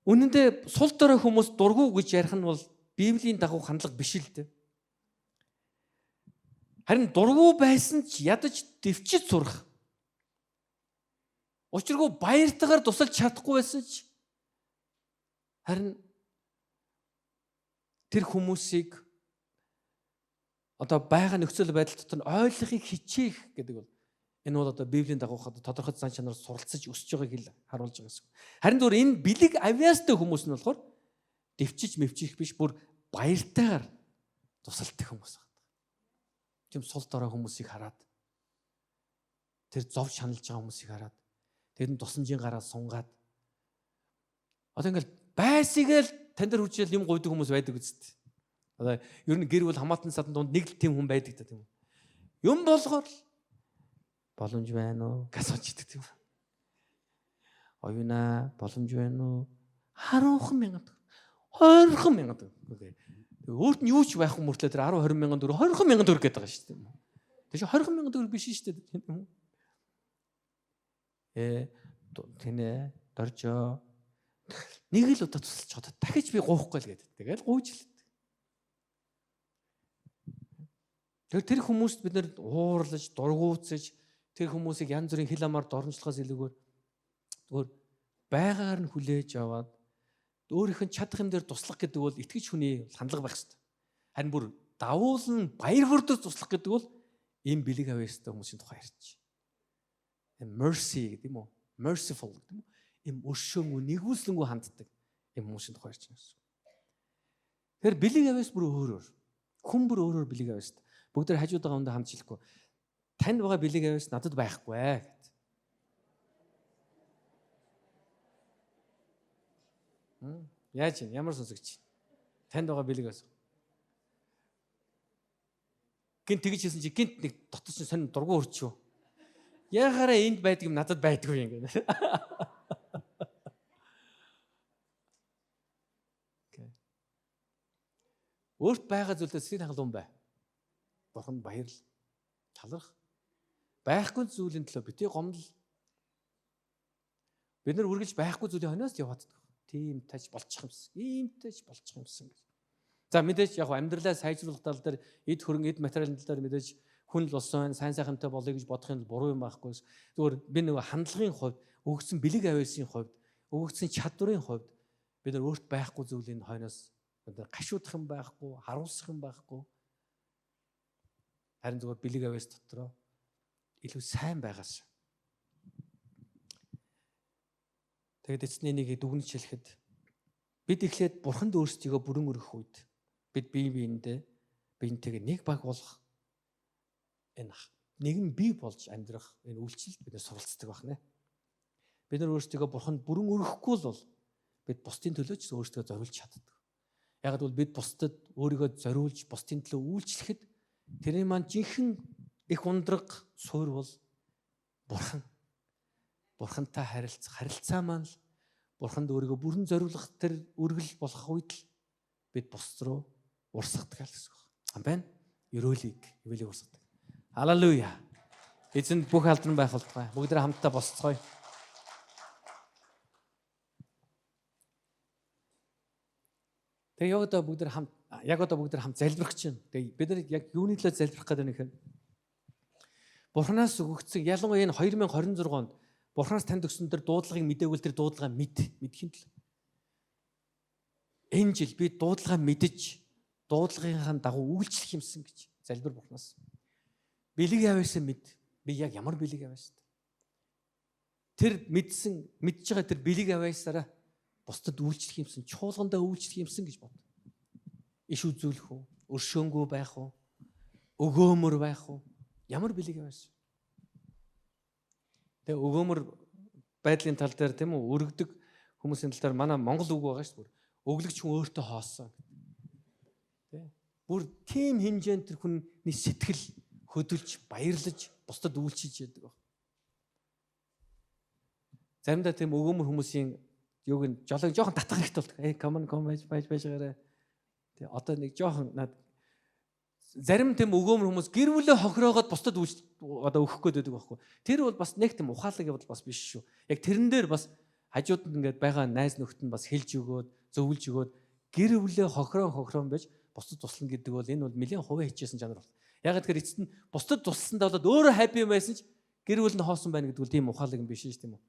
Үнэн дээр сул дорой хүмүүс дургу гэж ярих нь бол Библийн дагуу хандлага биш л дээ. Харин дургу байсан ч ядаж дэвчиж сурах. Учиргүй баяртайгаар тусалж чадахгүй байсан ч харин тэр хүмүүсийг одоо байгаа нөхцөл байдал дотор ойлгохыг хичээх гэдэг бол энэ бол одоо Библийн дагуу тодорхой зан чанар суралцаж өсөж байгааг харуулж байгаа юм. Харин зөвөр энэ бэлэг авьяастай хүмүүс нь болохоор дэвчиж мэвчих биш бүр баяртайгаар тусалдаг хүмүүс байна. Тийм сул дорой хүмүүсийг хараад тэр зов шаналж байгаа хүмүүсийг хараад тэр нь тусламжийн гараа сунгаад одоо ингээл байсыгээл тань дээр хүчил юм гуйдаг хүмүүс байдаг үсттэй. Одоо ер нь гэр бүл хамаатан садан донд нэг л тийм хүн байдаг та тийм үү. Юм болгоор боломж байна уу гэж асууж идэг тийм үү. Оюуна боломж байна уу? 10,000 20,000 Өөрт нь юу ч байхгүй мөртлөө тэр 10 20 мянган төгрөг 20 мянган төгрөг гэдэг байгаа шүү дээ. Тэр чинь 20 мянган төгрөг биш шүү дээ. Тэнэ доржоо. Нэг л удаа тусалж чадаад дахиж би гоохгүй л гэдэг. Тэгэл гуйж л. Тэр хүмүүст бид нэр уурлаж, дургуутсаж, тэр хүмүүсийг янз бүрийн хил амаар дормжлохоос илүүгээр зүгээр байгаар нь хүлээж аваад өөрийнх нь чадах юм дээр туслах гэдэг бол итгэж хүний хандлага байх хэрэгтэй. Харин бүр давуулн баяр хүрдэж туслах гэдэг бол ийм бэлэг авьяастай хүмүүсийн тухай ярьж. Mercy гэдэг юм уу? Merciful гэдэг юм уу? Ийм өршөөнгөө нэгүүлсэнгөө ханддаг ийм хүмүүсийн тухай ярьж байна. Тэр бэлэг авьяас бүр өөрөөр. Хүн бүр өөрөөр бэлэг авьяастай. Бүгд тэр хажууд байгаа хүндээ хамт хэлэхгүй. Танд байгаа бэлэг авьяас надад байхгүй гэд. Яаж юм? Ямар сонсогч? Танд байгаа бэлэг авьяас. Гинт тэгж хэлсэн чи гинт нэг дотор чинь сонь дургу өрчөө. Яхаараа энд байдаг юм надад байдгүй юм гэнэ. Өөрт байгаа зүйлээс сэтгэл хангалуун бай. Бурханд баярл. Таларх. Байхгүй зүйлийн төлөө битгий гомдол. Бид нар үргэлж байхгүй зүйлийн хойноос яваад байдаг. Тийм таж болчих юмсан. Ийм таж болчих юмсан гэж. За мэдээж яг амьдралаа сайжруулах тал дээр эд хөрөнгө эд материалын тал дээр мэдээж хүн л болсон сайн сайхантай болъё гэж бодохын буруу юм байхгүй. Зүгээр би нэг хандлагын хувьд өгсөн бэлэг авьяасын хувьд өгсөн чадварын хувьд бид нар өөрт байхгүй зүйлийн хойноос гашуудах юм байхгүй, харуулсах юм байхгүй. Харин зүгээр бэлэг авьяас дотроо илүү сайн байгаас. Тэгээд эцний нэгийг дүгнэж хэлэхэд бид эхлээд Бурханд өөрсдийгөө бүрэн өргөх үед бид биентэйгээ нэг баг болох энэ нэгэн бий болж амьдрах энэ үйлчлэлд бид суралцдаг байна. Бид нар өөрсдийгөө Бурханд бүрэн өргөхгүй бол бид бусдын төлөө ч өөрсдөө зориулж чаддаг. Яг бол бид бусдад өөрийгөө зориулж бусдын төлөө үйлчлэхэд тэрний маань жинхэнэ их ундраг суурь бол Бурхан. Бурхантай харилцаа маань л Бурханд өөрийгөө бүрэн зориулах тэр үргэл болох үед л бид бусд руу урсгадаг гэсэн үг. Амен. Ерөөлийг урсгадаг. Халелуя. Эзэнд бүх алдран байх болтугай. Бүгдээ хамтдаа босцгоё. Тэгээ яг одоо бүгд хамт залбирах чинь. Тэгээ бид нар яг юуны төлөө залбирах гэдэг нь гэхээр Бурханаас өгөгдсөн ялангуяа энэ 2026 онд Бурханаас танд өгсөн тэр дуудлагыг мэдээгүй тэр дуудлага мэдхийн төлөө. Энэ жил би дуудлага мэдж дуудлагынхаа дагуу үйлчлэх юмсан гэж залбир Бурханаас. Бэлэг авьяасаа мэд. Би яг ямар бэлэг авьяас вэ? Тэр мэдж байгаа тэр бэлэг авьяасаараа бусдад үйлчлэх юмсан, чуулгандаа үйлчлэх юмсан гэж бод. Иш үзүүлэх үү, өршөөнгөө байх уу, өгөөмөр байх уу? Ямар бэлэг авьяас? Тэгээ өгөөмөр байдлын тал дээр тийм үү, өргөдөг хүмүүсийн тал дээр манай Монгол үг байгаа шүү дээ. Өглөгч хүн өөртөө хоосон. Тэ? Бүр тийм хэмжээнд тэр хүний сэтгэл хөдөлж, баярлаж, бусдад үйлчилж яадаг баг. Заримдаа тийм өгөөмөр хүмүүсийн юуг нь жоохон татах хэрэгтэй болдог. Come on байж байгаарай. Тэгээ одоо нэг жоохон зарим тийм өгөөмөр хүмүүс гэр бүлээ хохироогоод бусдад одоо өгөх гээд байдаг байхгүй. Тэр бол бас нэг тийм ухаалаг явдал бас биш шүү. Яг тэрэн дээр бас хажууд нь ингээд байгаа найз нөхд нь бас хэлж өгөөд, зөвлөж өгөөд гэр бүлээ хохироон байж бусдад туслана гэдэг бол энэ бол нэлээд хувийн хичээсэн чанар байна. Яг тэгэхээр эцэст нь бусдад тусласандаа болоод өөрөө хаппи байсан ч гэр бүл нь хоосон байна гэдэг бол тийм ухаалаг юм биш шүү тийм үү.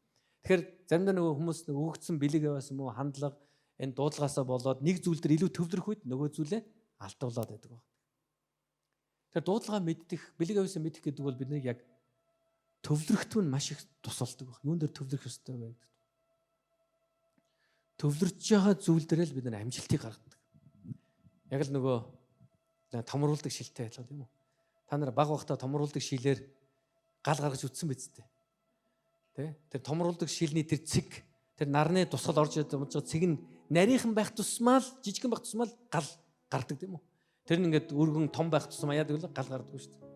Тэгэхээр заримдаа нөгөө хүмүүс өгөгдсөн бэлэг аваас юм уу хандлага энэ дуудлагаасаа болоод нэг зүйл дээр илүү төвлөрөх үед нөгөө зүйлээ алдуулаад байдаг байна. Тэгэхээр дуудлага мэддэх, бэлэг авьяасаа мэдэх гэдэг бол бидний яг төвлөрөхт нь маш их тусалдаг байна. Юун дээр төвлөрөх ёстой вэ гэдэг. Төвлөрж байгаа зүйл дээр л бид нар амжилтыг гаргадаг. Яг л нөгөө томруулдаг шилтэй байлаа тийм үү? Та нар баг багтаа томруулдаг шилээр гал гаргаж үтсэн биз дээ. Тэ? Тэр томруулдаг шилний тэр цэг, тэр нарны тусгал орж байгаа цэг нь нарийнхан байх тусмаа л жижигхэн байх тусмаа л гал гардаг тийм үү? Тэр нь ингээд өргөн том байх тусмаа яадаг вэ? Гал гардаг шүү дээ.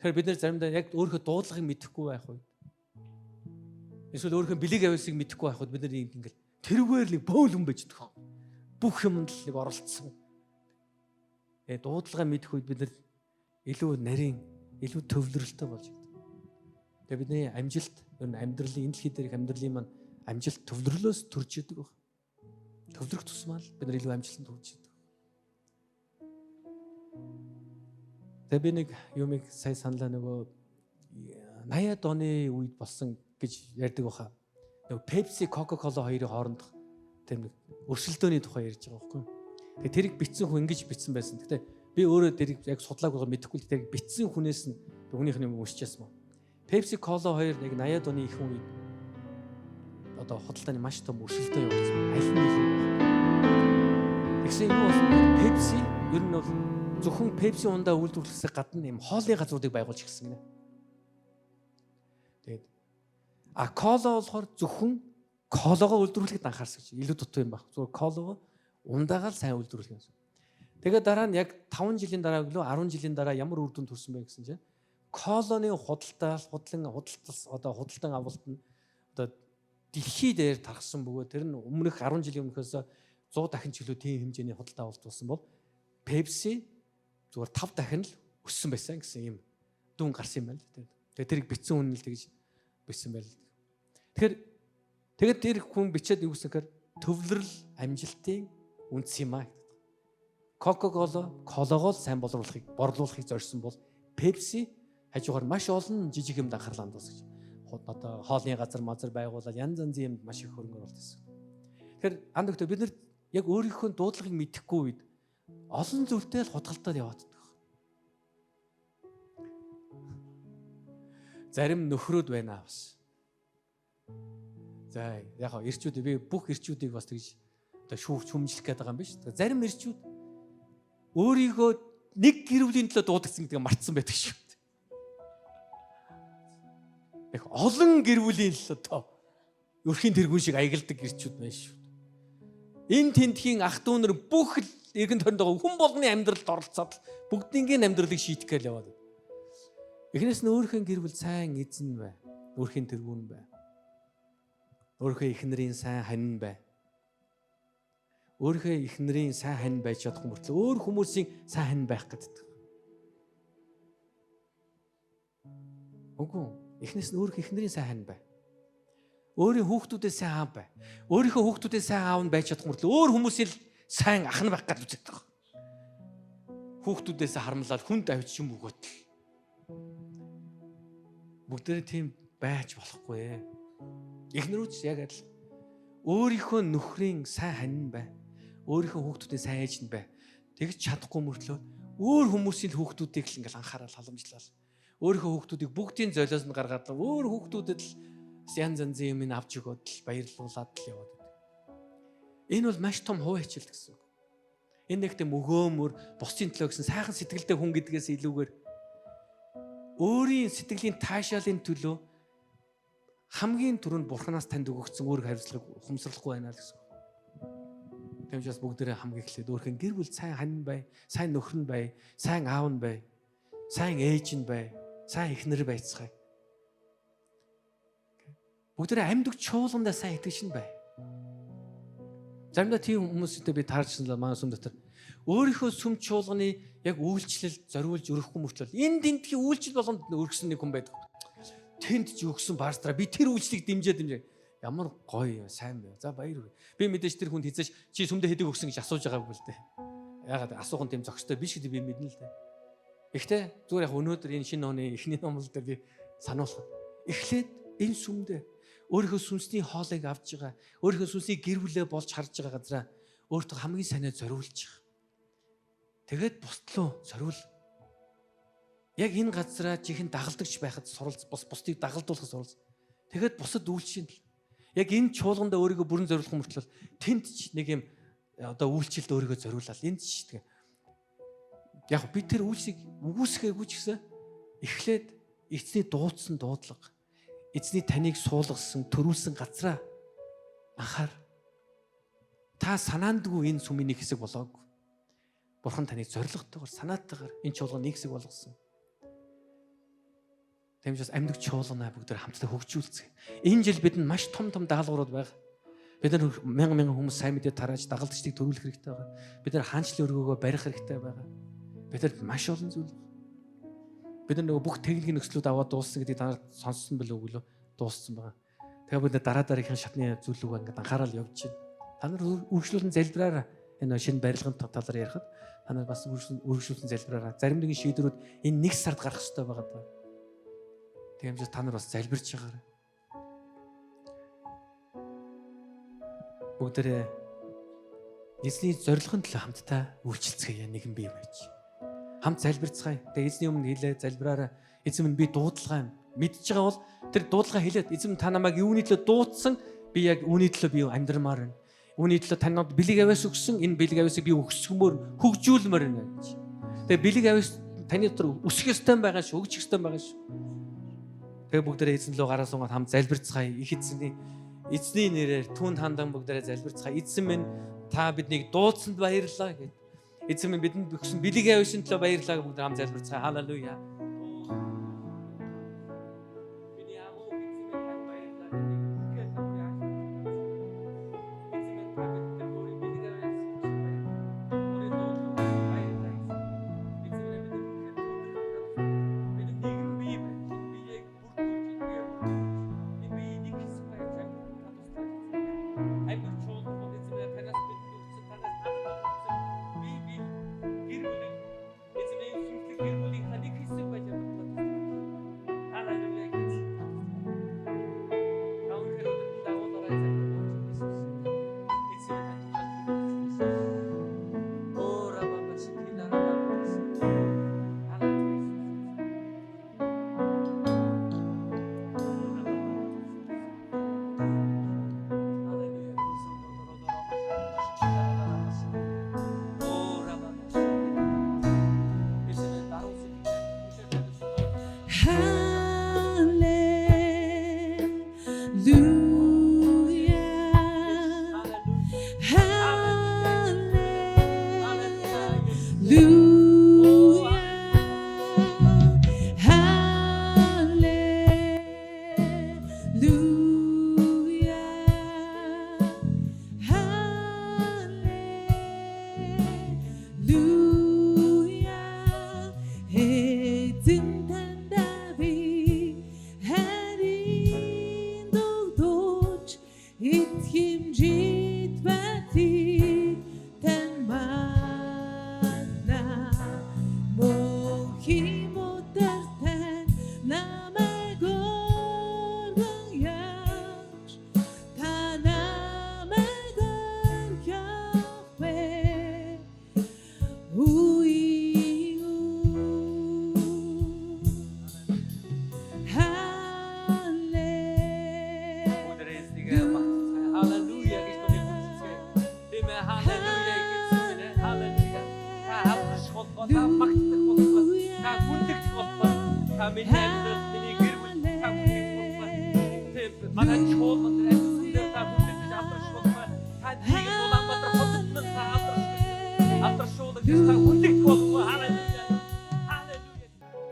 Тэгэхээр бид нэр заримдаа яг өөрийнхөө дуудлагыг мэдэхгүй байх үед эсвэл өөрийнхөө бэлэг авьяасыг мэдэхгүй байх үед бид нар ингээд тэрүүгээр л бөөл хүн байж байгаа. Бүх юмд л нэг оролцсон. дуудлага мэдэх үед бид нар илүү нарийн, илүү төвлөрөлтөй болж ирдэг. Тэгээ бидний амжилт, ер нь амьдралын энэ дэлхий дээрх амьдралын маань амжилт төвлөрлөөс төрж идэг баг. Төвлөрөх тусмаа л бид нар илүү амжилтанд хүрч идэг. Тэгээ би нэг юмыг сая саналаа нөгөө 80-аад оны үед болсон гэж ярьдаг баха. Нөгөө Pepsi, Coca-Cola хоёрын хооронд тийм нэг өрсөлдөөний тухай ярьж байгаа байхгүй. Тэгээ тэрийг бичсэн хүн ингэж бичсэн байсан. Гэтэ би өөрөө тэрийг яг судлааг байгаа мэдэхгүй л тэрийг бичсэн хүнээс нь өгнийх нь уншижсэн мó. Pepsi, Cola хоёр яг 80-аад оны их үед одоо худалдааны маш том өрсөлдөө явуулсан. Аль нь илүү бэ? Тэгсэн юу болсон бэ? Pepsi ер нь бол зөвхөн Pepsi ундаа үйлдвэрлэхээс гадна юм хоолны газруудыг байгуулж ирсэн гинэ. Тэгээд Cola болохоор зөвхөн кологоо үйлдвэрлэхэд анхаарсан гэж илүү дутуу юм баг. Зүгээр кологоо ундаагаал сайн үйлдвэрлэх юм. Тэгээд дараа нь яг 5 жилийн дараа гэлөө 10 жилийн дараа ямар үр дүн төрсөн бэ гэсэн чинь колоны худалдан авалт нь одоо дэлхий дээр тархсан бөгөөд тэр нь өмнөх 10 жилийн өмнөхөөс 100 дахин ч илүү тийм хэмжээний худалдан авалт болсон бол Pepsi зүгээр 5 дахин л өссөн байсан гэсэн юм дүн гарсан юм байна л. Тэгээд тэрийг бичсэн хүн л тэгж бичсэн байл. Тэгээд тэр хүн бичээд юу гэсэхээр төвлөрөл амжилтын үндэс юм аа. Coca-Cola кологоо сайн борлуулахыг зорьсон бол Pepsi хажуугаар маш олон жижиг юмд анхаарлаа хандуулсан гэж. Одоо хоолны газар байгуулаад янз янзын юмд маш их хөрөнгө оруулалт хийсэн. Тэгэхээр анд өгтөө бид нар яг өөрийнхөө дуудлагыг мэдэхгүй үед олон зүйлтэй л худгалдаад яваад байдаг. Зарим нөхрөөд байна бас. За яг ирчүүд би бүх ирчүүдийг бас тэгж одоо шүүмжлэх гээд байгаа юм биш. Зарим ирчүүд өөрийгөө нэг гэр бүлийн төлөө дуудагдсан гэдгийг мартсан байдаг шүү. Яг олон гэр бүлийн төлөө тоо өрхийн тэргүүн шиг аягалдаг ирчүүд байна шүү. Энэ тентхийн ах дүү нар бүх эргэн тойронд байгаа хүн болгоны амьдралд оролцоод бүгднийгийн амьдралыг шийдэх гээл яваад. Эхнээс нь өөрхийн гэр бүл сайн эзэн бай. Өөрхийн тэргүүн бай. Өөрийнхөө эхнэрийн сайн хань бай. Өөрийнхөө эхнэрийн сайн хань байж чадахгүй мөртлөө өөр хүмүүсийн сайн хань байх гэдэг. Үгүй. Эхнээс нь өөрийнхөө эхнэрийн сайн хань бай. Өөрийн хүүхдүүдээ сайн аав бай. Өөрийнхөө хүүхдүүдээ сайн аав нь байж чадахгүй мөртлөө өөр хүмүүсийн сайн ах нь байх гэж үздэг. Хүүхдүүдээс харамлал хүнд авч юм өгөөт. Бүгдээ тийм байж болохгүй. Эхнэрүүд яг адил. Өөрийнхөө нөхрийн сайн хань бай. Өөрийнхөө хүүхдүүдийн сайн ээж нь бай. Тэгж чадахгүй мөртлөө өөр хүмүүсийн хүүхдүүдийг л ингээл анхаарал халамжлал. Өөрийнхөө хүүхдүүдийг бүгдийн золиос нь гаргаад өөр хүүхдүүдэд л янз янзын юм авч өгөөд л баярлуулад л яваад байдаг. Энэ бол маш том хувь ачаал гэсэн үг. Энэ нэгтэй мөгөөмөр бусдын төлөө гэсэн сайхан сэтгэлтэй хүн гэдгээс илүүгээр өөрийн сэтгэлийн таашаалын төлөө хамгийн түрүүнд Бурханаас танд өгөгдсөн үүрэг хариуцлага ухамсарлахгүй байна л гэсэн. Тийм учраас бүгдээрээ хамгийн эхлээд өөрхөн гэр бүл сайн хань бай, сайн нөхөр нь бай, сайн аав нь бай, сайн ээж нь бай, сайн эхнэр байцгаая. Бүгдээрээ амьд чуулгандаа сайн итгэж нь бай. Заримдаа тийм хүмүүстэй би таарчсан л манай сүм дотор өөрийнхөө сүм чуулганы яг үйлчлэл зориулж өрөхгүй мөртлөө энэ дэнтхийн үйлчлэл болгонд өргөсөн нэг хүн байдаг. Тэнд ч өгсөн пастраа би тэр үйлчлэлийг дэмжээ. Ямар гоё сайн бэ. За баяр хүргэе. Би мэдээж тэр хүнд хязгаарч чи сүмдээ хэдэг өгсөн гэж асууж байгаагүй л дээ. Ягаад асуух нь тийм зохистой биш гэдэг би мэднэ л дээ. Гэхдээ зүгээр яг өнөөдөр энэ шинэ оны эхний номлол дээр би сануулах. Эхлээд энэ сүмдээ өөрийнхөө сүнсний хоолыг авч байгаа, өөрийнхөө сүнсний гэр бүлээ болж харж байгаа газараа өөртөө хамгийн сайнаа зориулж байгаа. Тэгээд бусдлуу зориул. Яг энэ газараа чихэн дагалдагч байхад суралц, бусдыг дагалдуулах суралц. Тэгээд бусад үйлчлэл. Яг энэ чуулгандаа өөрийгөө бүрэн зориулах мөртлөө тэнд ч нэг юм одоо үйлчлэлд өөрийгөө зориулаад энд ч тэгээ. Яг би тэр үйлсийг үгүйсгээгүй ч гэсэн эхлээд эцний дуудсан дуудлага, эзний таныг суулгасан, төрүүлсэн газраа анхаар. Та санаандгүй энэ сүмийн нэг хэсэг болоогүй. Бурхан таныг зоригтойгоор, санаатайгаар энэ чуулганы нэг хэсэг болгосон. Тэмчээс амьд чуулганаа бүгдээр хамтдаа хөгжүүлцгээе. Энэ жил бидэнд маш том даалгаврууд байгаа. Бид нар мянган хүмүүс сайн мэдээ тарааж дагалдагчдыг төрүүлэх хэрэгтэй байгаа. Бид нар хаанчлын өргөөгөө барих хэрэгтэй байгаа. Бидэрт маш олон зүйл. Бид нар нөгөө бүх техникийн нөхцлүүд аваад дууссан гэдгийг та нар сонссон билүү үгүй лөө? Дууссан байгаа. Тэгээ бид дараа дараагийн шатны зүйл рүү ингээд анхаарал явж байна. Та нар үргэлжлүүлэн залбираараа энэ шинэ барилгын талаар ярихад та нар бас үргэлжлүүлэн залбираараа. Зарим нэгэн шийдвэрүүд энэ нэг сард гарах хэрэгтэй байгаа даа. Тэгэмжээс та нар бас залбирч байгаарай. Бүгдээрээ эзний зорилгын төлөө хамтдаа үйлчлцгээе нэгэн бие байж. Хамт залбирцгаая. Тэгээ эзний өмнө хэлээ залбираараа. Эзэн минь би дуудлага юм. Мэдж байгаа бол тэр дуудлага хэлээд эзэн та намайг юуны төлөө дуудсан би яг үүний төлөө би амьдрмаар байна. Үүний төлөө танад бэлэг авиас өгсөн энэ бэлэг авиасыг би өгсгмөр хөгжүүлмээр байна гэж. Тэгээ бэлэг авиас таны дотор өсөх ёстой байгаа шүү, өгчих ёстой байгаа шүү. Тэгээ бүгдээрээ эзэн лөө гараа сунгаад хамт залбирцгаая. Их эзний нэрээр түүнд хандан бүгдээрээ залбирцгаая. Эзэн минь та биднийг дуудсанд баярлалаа гэд. Эзэн минь бидэнд өгсөн бэлэг авиасын төлөө баярлалаа бүгд хамт залбирцгаая. Халелуя.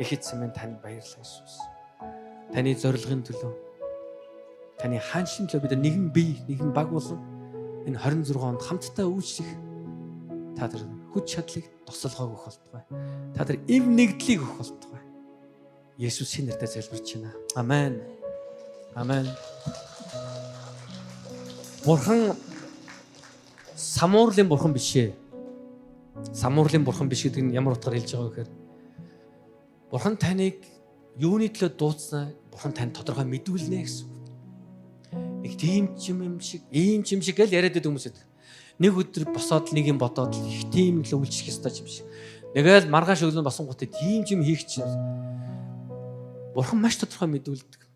Их эзэн минь танд баярлалаа Иесус. Таны зорилгын төлөө, таны хаанчны төлөө бид нэгэн бие, нэгэн баг болон энэ 26 онд хамтдаа үйлчлэх та нар хүч чадлыг тусалгааг өгөх болтугай. Та нар эв нэгдлийг өгөх болтугай. Есүсийн нэрээр залбирч байна. Амен. Амен. Бурхан самуурлын бурхан биш ээ. Самуурлын бурхан биш гэдэг нь ямар утгаар хэлж байгаа вэ гэхээр Бурхан таныг юуны төлөө дуудснаа Бурхан танд тодорхой мэдүүлнэ гэсэн. Нэг тийм юм шиг, ийм юм шиг гэж яриад байдаг хүмүүс байдаг. Нэг өдөр босоод нэг юм бодоод их тийм л үйлчлэх ёстой юм шиг. Нэгэл маргааш өглөө босонготой тийм юм хийх чинь. Бурхан маш тодорхой мэдүүлдэг.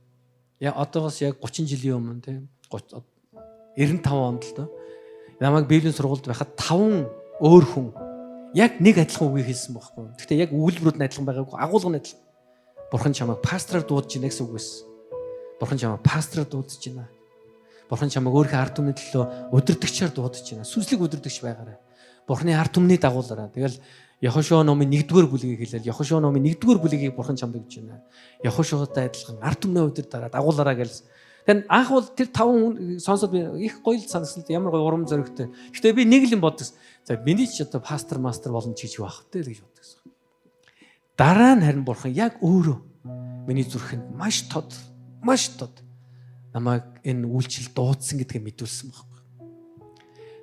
Яа одоогоос яг 30 жилийн өмнө тийм 95 онд л доо. Намайг Библийн сургуульд байхад 5 өөр хүн яг нэг адилхан үгийг хэлсэн байхгүй. Гэхдээ яг өгүүлбэрүүд нь адилхан байгаагүй, агуулга нь адилхан. Бурхан чамайг пастораар дуудаж байна гэсэн үг байсан. Бурхан чамайг пастораар дуудаж байна. Бурхан чамайг өөрийнхөө ард түмний төлөө удирдагчаар дуудаж байна. Сүнслэг удирдагч байгаарай. Бурханы ард түмний дагуулаарай. Тэгэл Йохошуа номын 1-р бүлгийг хэлээл. Йохошуа номын 1-р бүлгийг Бурхан чамд өгч байна. Йохошуатай адилхан ард түмний удирдаараа дагуулаарай гэж. Тэгвэл анх бол тэр 5 хүн сонсоод би их гоё санагсан л ямар гоё урам зоригтой. Гэхдээ би нэг л юм бодсон. За миний ч одоо пастор мастер болно ч гэж байх вэ гэж бодсон. Дараа нь харин Бурхан яг өөрөө миний зүрхэнд маш тод намайг энэ үйлчлэл дуудсан гэдгийг мэдүүлсэн байхгүй.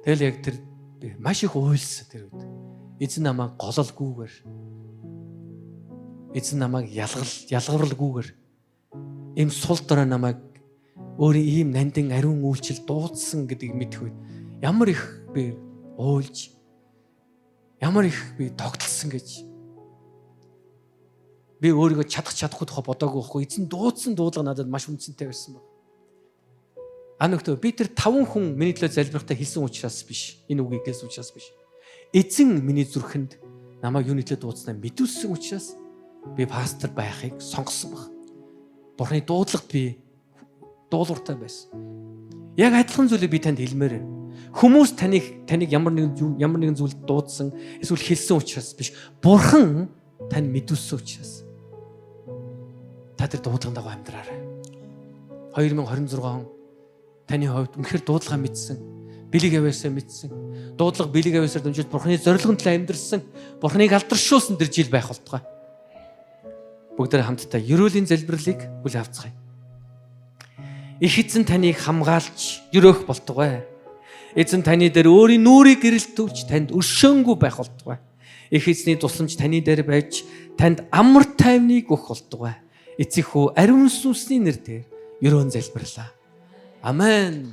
Тэгэл яг тэр би маш их уйлсан тэр үед. Эзэн намайг гололгүйгээр, эзэн намайг ялгавралгүйгээр ийм сул дорой намайг өөрийн ийм нандин ариун үйлчлэл дуудсан гэдгийг мэдэх үед ямар их би уйлж, ямар их би тогтолсон гэж би өөрийгөө чадахгүй тухай бодоогүй байхгүй. Эзэн дуудсан дуудлага надад маш үнцэнтэй байсан баг. Анагтөө би тэр 5 хүн миний төлөө залбирахтаа хэлсэн учраас биш. Энэ үгийг хэлсэн учраас биш. Эзэн миний зүрхэнд намайг юуны төлөө дуудснаа мэдүүлсэн учраас би пастор байхыг сонгосон баг. Бурхны дуудлагад би дуулууртай байсан. Яг адилхан зүйлийг би танд хэлмээр байна. Хүмүүс таныг ямар нэгэн зүйлд дуудсан эсвэл хэлсэн учраас биш. Бурхан тань мэдүүлсэн учраас та тэр дуудлагын дагуу амьдраарай. 2026 он таны хувьд үнэхээр дуудлага мэдсэн, бэлэг авьяасаа мэдсэн, дуудлага бэлэг авьяасаар дамжуулж Бурханы зорилгын төлөө амьдрсан, Бурханыг алдаршуулсан тэр жил байх болтугай. Бүгдээ хамтдаа ерөөлийн залбирлыг үл авцгаая. Их эзэн таныг хамгаалж өрөөх болтугай. Эзэн таны дээр өөрийн нүрийг гэрэлтүүлж танд өршөөнгүй байх болтугай. Их эзний тусламж таны дээр байж танд амар тайвныг өгөх болтугай. Эцэгхүү ариун сүнсний нэрээр ерөөн залбирлаа. Амен.